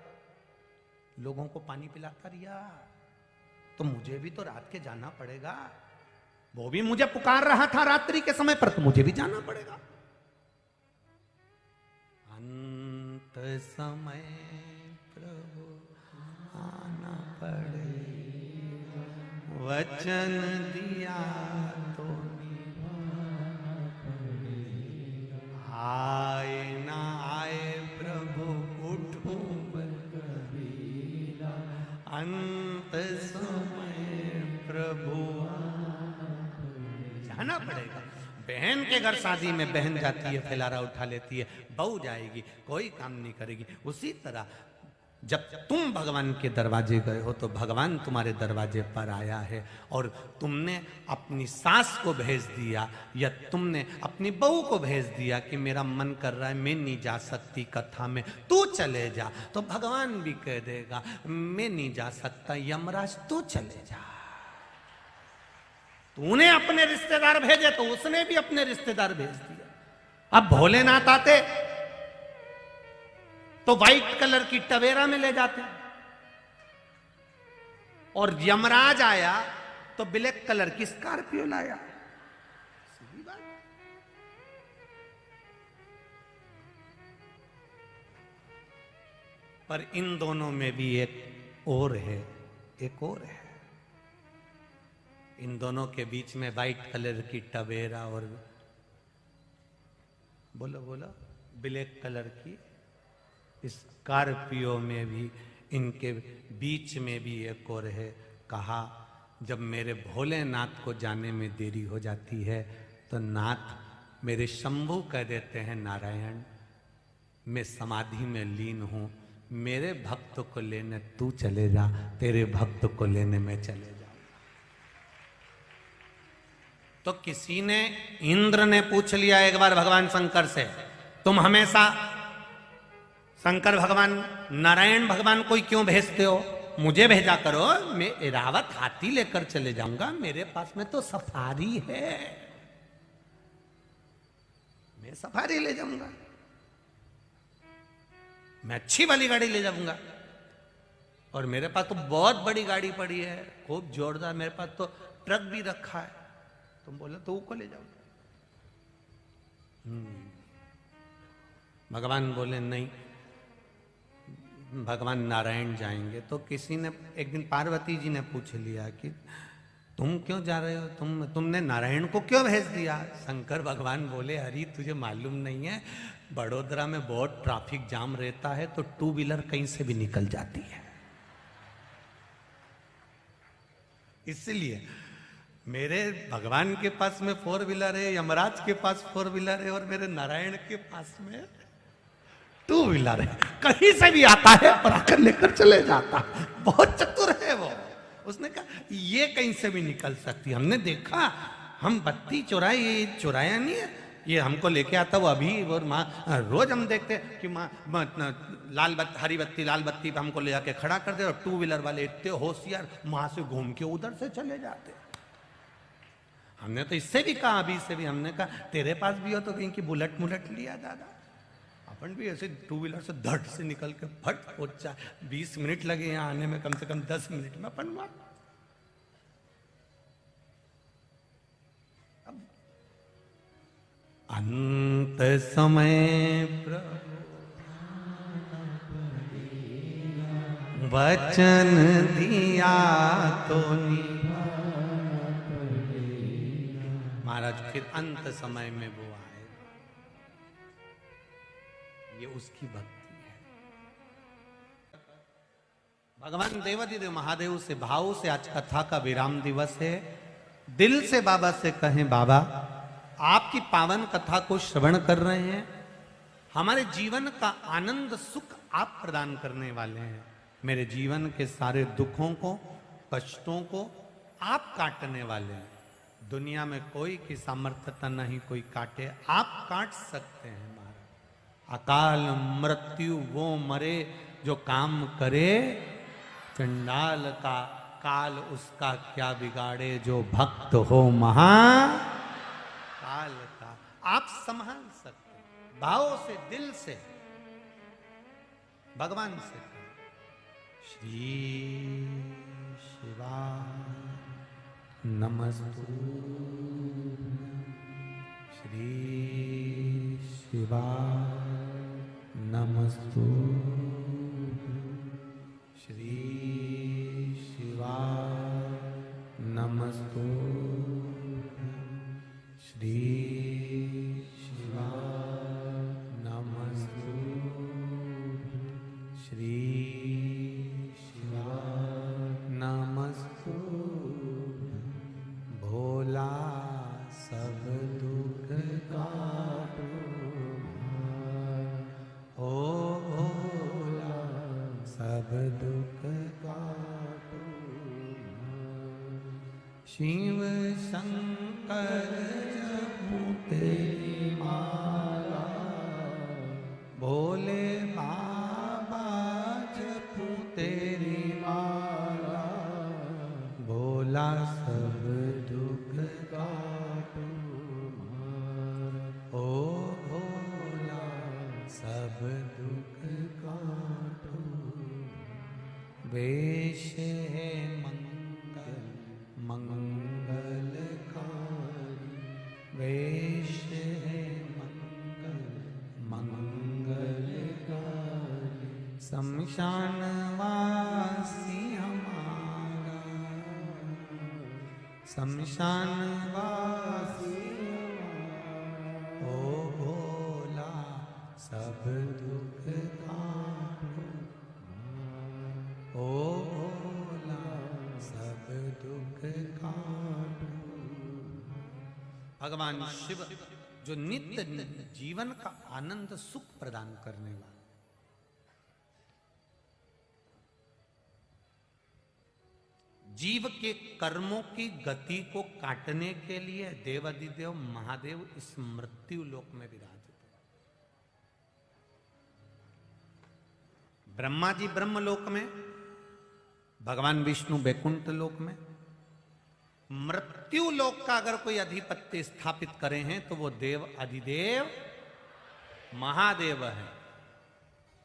[SPEAKER 1] लोगों को पानी पिलाता रिया, तो मुझे भी तो रात के जाना पड़ेगा। वो भी मुझे पुकार रहा था रात्रि के समय पर, तो मुझे भी जाना पड़ेगा। अंत समय प्रभु आना पड़ेगा, वचन दिया तो निभाना पड़ेगा। आए ना आए प्रभु उठो कबीरा, अंत समय प्रभु जाना पड़ेगा। बहन के घर शादी में बहन जाती है, फैलारा उठा लेती है, बहू जाएगी, कोई काम नहीं करेगी। उसी तरह जब तुम भगवान के दरवाजे गए हो तो भगवान तुम्हारे दरवाजे पर आया है, और तुमने अपनी सास को भेज दिया या तुमने अपनी बहू को भेज दिया कि मेरा मन कर रहा है, मैं नहीं जा सकती कथा में, तू चले जा, तो भगवान भी कह देगा मैं नहीं जा सकता यमराज तू चले जा। तूने अपने रिश्तेदार भेजे तो उसने भी अपने रिश्तेदार भेज दिया। अब भोलेनाथ आते तो व्हाइट कलर की टवेरा में ले जाते, और यमराज आया तो ब्लैक कलर की स्कॉर्पियो लाया। सीधी बात। पर इन दोनों में भी एक और है, एक और है। इन दोनों के बीच में व्हाइट कलर की टवेरा और बोलो बोलो ब्लैक कलर की स्कॉर्पियो में भी, इनके बीच में भी एक और है। कहा जब मेरे भोलेनाथ को जाने में देरी हो जाती है तो नाथ मेरे शंभू कह देते हैं नारायण मैं समाधि में लीन हूं, मेरे भक्त को लेने तू चले जा, तेरे भक्त को लेने में चले जा। तो किसी ने, इंद्र ने पूछ लिया एक बार भगवान शंकर से, तुम हमेशा शंकर भगवान नारायण भगवान को क्यों भेजते हो, मुझे भेजा करो, मैं एरावत हाथी लेकर चले जाऊंगा, मेरे पास में तो सफारी है, मैं सफारी ले जाऊंगा, मैं अच्छी वाली गाड़ी ले जाऊंगा, और मेरे पास तो बहुत बड़ी गाड़ी पड़ी है, खूब जोरदार, मेरे पास तो ट्रक भी रखा है। तुम बोले तो को ले जाओ। भगवान बोले नहीं, भगवान नारायण जाएंगे। तो किसी ने एक दिन पार्वती जी ने पूछ लिया कि तुम क्यों जा रहे हो, तुमने नारायण को क्यों भेज दिया। शंकर भगवान बोले हरि तुझे मालूम नहीं है, बड़ोदरा में बहुत ट्रैफिक जाम रहता है तो 2 व्हीलर कहीं से भी निकल जाती है, इसलिए मेरे भगवान के पास में 4 व्हीलर है, यमराज के पास 4 व्हीलर है, और मेरे नारायण के पास में 2 व्हीलर है, कहीं से भी आता है और आकर लेकर चले जाता है, बहुत चतुर है वो। उसने कहा ये कहीं से भी निकल सकती, हमने देखा, हम बत्ती चुराई, ये चुराया नहीं है, ये हमको लेके आता वो अभी, और माँ रोज हम देखते कि माँ लाल बत्ती, हरी बत्ती लाल बत्ती पे हमको ले जाके खड़ा कर दे, और 2 व्हीलर वाले इतने होशियार वहां से घूम के उधर से चले जाते। हमने तो इससे भी कहा, अभी से भी हमने कहा तेरे पास भी हो तो कहीं की बुलेट मुलेट लिया दादा, अपन भी ऐसे 2 व्हीलर से धट से निकल के फट पहुंच जाए, 20 मिनट लगे यहाँ आने में, कम से कम 10 मिनट में अपन वहां। अब अंत समय प्रभु वचन दिया तो महाराज, फिर अंत समय में वो आए, ये उसकी भक्ति है। भगवान देवाधिदेव महादेव से भाव से आज कथा का विराम दिवस है। दिल से बाबा से कहें बाबा आपकी पावन कथा को श्रवण कर रहे हैं, हमारे जीवन का आनंद सुख आप प्रदान करने वाले हैं, मेरे जीवन के सारे दुखों को कष्टों को आप काटने वाले हैं। दुनिया में कोई की सामर्थ्यता नहीं कोई काटे, आप काट सकते हैं महाराज। अकाल मृत्यु वो मरे जो काम करे, चंडाल का काल उसका क्या बिगाड़े, जो भक्त हो महा काल का। आप संभाल सकते हैं, भाव से, दिल से भगवान से श्री शिवाय नमस्तु, श्री शिवाय नमस्तु, श्री शिवाय नमस्तु, श्री शिवाय नमस्तु, श्री शिवाय नमस्तु। भोला सब दुख काटो, ओ भोला सब दुख काटो। शिव शंकर जपू तेरी माला, भोले बाबा जपू तेरी माला, भोला सब दुख काटो, ओ भोला सब दुख काटो। वेश है मंगल मंगलकारी, वेश है मंगल मंगलकारी। शमशान वासी हमारा, शमशान वासी ओ भोला सब दुख काटो, ओ भोला सब दुख काटो। भगवान शिव जो नित्य जीवन का आनंद सुख प्रदान करने वाला, जीव के कर्मों की गति को काटने के लिए देवाधिदेव महादेव इस मृत्यु लोक में विराजित है। ब्रह्मा जी ब्रह्मलोक में, भगवान विष्णु बैकुंठ लोक में। मृत्यु लोक का अगर कोई अधिपत्य स्थापित करे हैं तो वो देव अधिदेव महादेव है।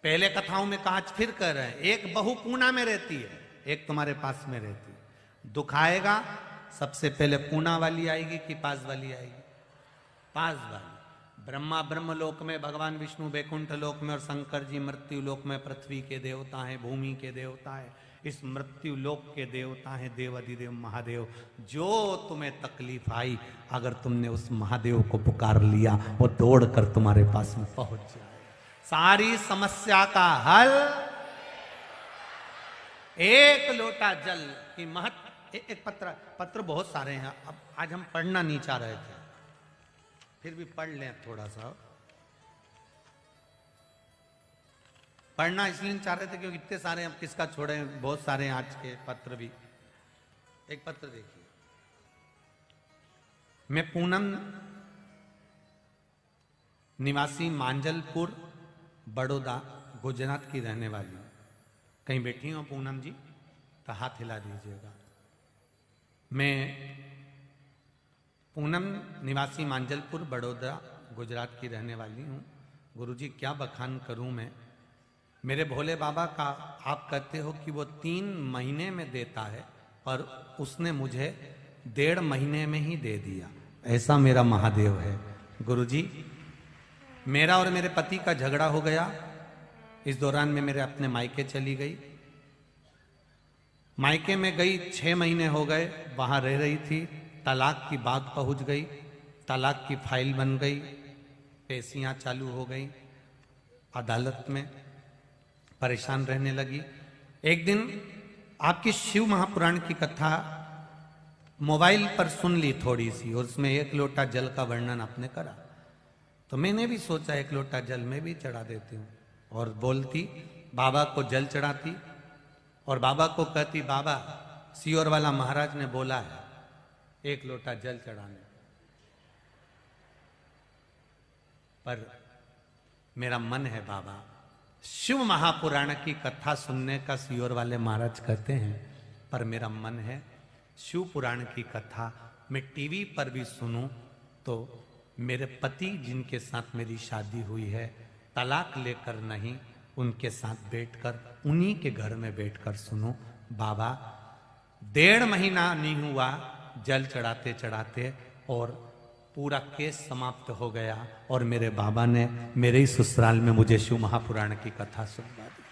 [SPEAKER 1] पहले कथाओं में कहा, फिर कह रहे हैं, एक बहू पूना में रहती है, एक तुम्हारे पास में रहती है। दुख आएगा सबसे पहले पूना वाली आएगी कि पास वाली आएगी? पास वाली। ब्रह्मा ब्रह्मलोक में, भगवान विष्णु बैकुंठ लोक में और शंकर जी मृत्यु लोक में पृथ्वी के देवता हैं, भूमि के देवता हैं। इस मृत्यु लोक के देवता हैं देव अधिदेव महादेव। जो तुम्हें तकलीफ आई, अगर तुमने उस महादेव को पुकार लिया, वो दौड़कर तुम्हारे पास में पहुंच जाए। सारी समस्या का हल एक लोटा जल की महत्व। एक पत्र बहुत सारे हैं, अब आज हम पढ़ना नहीं चाह रहे थे, फिर भी पढ़ लें थोड़ा सा। पढ़ना इसलिए नहीं चाह रहे थे क्योंकि इतने सारे, अब किसका छोड़े, बहुत सारे हैं आज के पत्र भी। एक पत्र देखिए। मैं पूनम निवासी मांजलपुर बड़ौदा गुजरात की रहने वाली हूं। कहीं बैठी हो पूनम जी तो हाथ हिला दीजिएगा। मैं पूनम निवासी मांजलपुर बड़ौदा गुजरात की रहने वाली हूँ। गुरुजी क्या बखान करूँ मैं। मेरे भोले बाबा का आप कहते हो कि वो 3 महीने में देता है, पर उसने मुझे 1.5 महीने में ही दे दिया। ऐसा मेरा महादेव है। गुरुजी, मेरा और मेरे पति का झगड़ा हो गया। इस दौरान में मेरे अपने मायके चली गई। मायके में गई, 6 महीने हो गए, वहां रह रही थी। तलाक की बात पहुंच गई, तलाक की फाइल बन गई, पेशियां चालू हो गई अदालत में। परेशान रहने लगी। एक दिन आपकी शिव महापुराण की कथा मोबाइल पर सुन ली थोड़ी सी, और उसमें 1 लोटा जल का वर्णन आपने करा, तो मैंने भी सोचा 1 लोटा जल में भी चढ़ा देती हूँ। और बोलती, बाबा को जल चढ़ाती और बाबा को कहती, बाबा सियोर वाला महाराज ने बोला है 1 लोटा जल चढ़ाने। पर मेरा मन है बाबा, शिव महापुराण की कथा सुनने का सियोर वाले महाराज कहते हैं, पर मेरा मन है शिव पुराण की कथा मैं टीवी पर भी सुनूं तो मेरे पति जिनके साथ मेरी शादी हुई है, तलाक लेकर नहीं, उनके साथ बैठकर, उन्हीं के घर में बैठकर सुनो बाबा। 1.5 महीना नहीं हुआ जल चढ़ाते चढ़ाते और पूरा केस समाप्त हो गया, और मेरे बाबा ने मेरे ही ससुराल में मुझे शिव महापुराण की कथा सुनवा दी।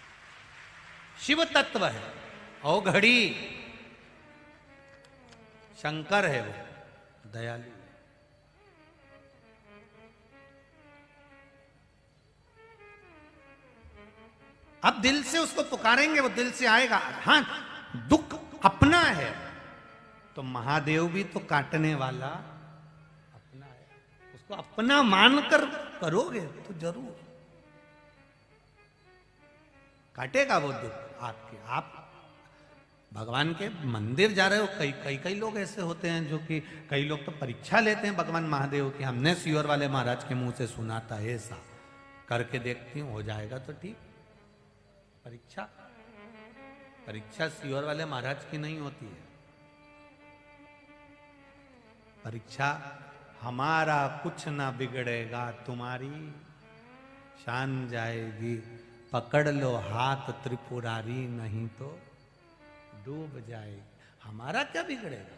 [SPEAKER 1] शिव तत्व है, ओ घड़ी शंकर है, वो दयालु है। अब दिल से उसको पुकारेंगे, वो दिल से आएगा। हाँ, दुख अपना है तो महादेव भी तो काटने वाला अपना है, उसको अपना मानकर करोगे तो जरूर काटेगा वो दुख आपके। आप भगवान के मंदिर जा रहे हो, कई लोग ऐसे होते हैं जो कि कई लोग तो परीक्षा लेते हैं भगवान महादेव की। हमने सीवर वाले महाराज के मुंह से सुना था, ऐसा करके देखती हूँ हो जाएगा तो ठीक। परीक्षा सीवर वाले महाराज की नहीं होती है। परीक्षा हमारा कुछ ना बिगड़ेगा, तुम्हारी शान जाएगी, पकड़ लो हाथ त्रिपुरारी, नहीं तो डूब जाएगी। हमारा क्या बिगड़ेगा?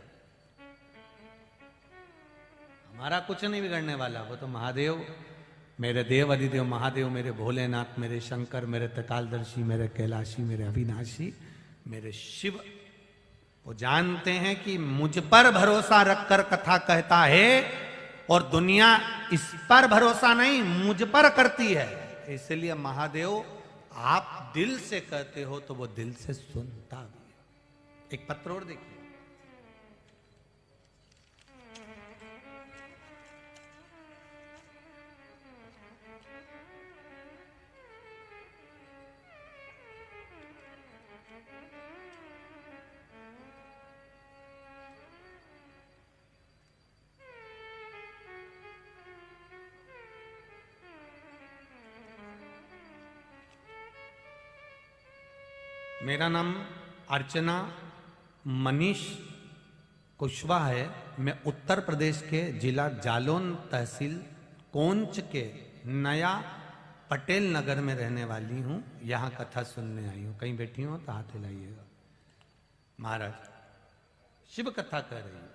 [SPEAKER 1] हमारा कुछ नहीं बिगड़ने वाला। वो तो महादेव, मेरे देव अधिदेव महादेव, मेरे भोलेनाथ, मेरे शंकर, मेरे त्रिकालदर्शी, मेरे कैलाशी, मेरे अविनाशी, मेरे शिव, वो जानते हैं कि मुझ पर भरोसा रखकर कथा कहता है, और दुनिया इस पर भरोसा नहीं मुझ पर करती है। इसलिए महादेव आप दिल से कहते हो तो वो दिल से सुनता भी है। एक पत्र और देखिए, मेरा नाम अर्चना मनीष कुशवाहा है। मैं उत्तर प्रदेश के जिला जालौन तहसील कोंच के नया पटेल नगर में रहने वाली हूँ। यहाँ कथा सुनने आई हूँ। कहीं बैठी हो तो हाथ हिलाइएगा। महाराज शिव कथा कह रही हूँ।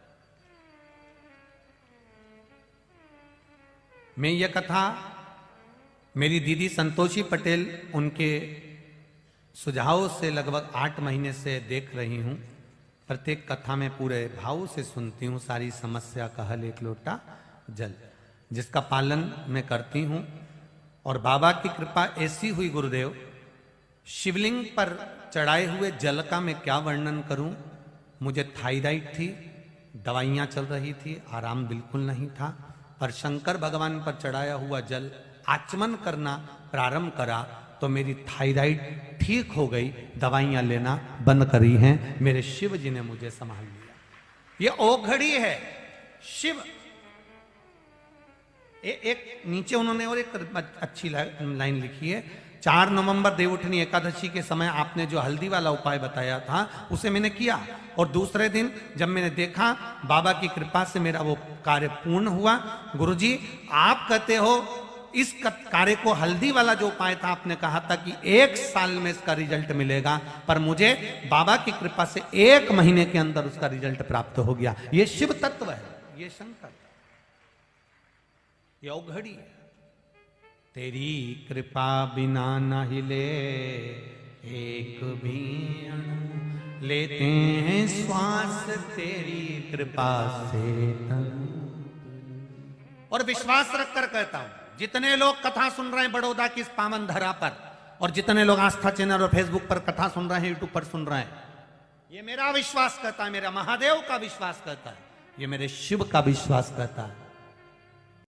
[SPEAKER 1] मैं ये कथा मेरी दीदी संतोषी पटेल उनके सुझाव से लगभग 8 महीने से देख रही हूँ। प्रत्येक कथा में पूरे भाव से सुनती हूँ। सारी समस्या का हल एक लोटा जल, जिसका पालन मैं करती हूँ। और बाबा की कृपा ऐसी हुई गुरुदेव, शिवलिंग पर चढ़ाए हुए जल का मैं क्या वर्णन करूँ। मुझे थायराइड थी, दवाइयाँ चल रही थी, आराम बिल्कुल नहीं था। पर शंकर भगवान पर चढ़ाया हुआ जल आचमन करना प्रारंभ करा तो मेरी थायराइड ठीक हो गई। दवाइयां लेना बंद करी हैं। मेरे शिव जी ने मुझे संभाल लिया। ये ओघड़ी है शिव। एक नीचे उन्होंने और एक अच्छी लाइन लिखी है। 4 नवंबर देवउठनी एकादशी के समय आपने जो हल्दी वाला उपाय बताया था उसे मैंने किया, और दूसरे दिन जब मैंने देखा बाबा की कृपा से मेरा वो कार्य पूर्ण हुआ। गुरुजी आप कहते हो इस कार्य को, हल्दी वाला जो उपाय था आपने कहा था कि 1 साल में इसका रिजल्ट मिलेगा, पर मुझे बाबा की कृपा से 1 महीने के अंदर उसका रिजल्ट प्राप्त हो गया। ये शिव तत्व है, ये शंकर, ये औघड़ी है। तेरी कृपा बिना न हिले एक भी अणु, लेते हैं श्वास तेरी कृपा से। और विश्वास रखकर कहता हूं, जितने लोग कथा सुन रहे हैं बड़ौदा की इस पावन धरा पर, और जितने लोग आस्था चैनल और फेसबुक पर कथा सुन रहे हैं, यूट्यूब पर सुन रहे हैं, ये मेरा विश्वास कहता है, मेरा महादेव का विश्वास कहता है, ये मेरे शिव का विश्वास कहता है।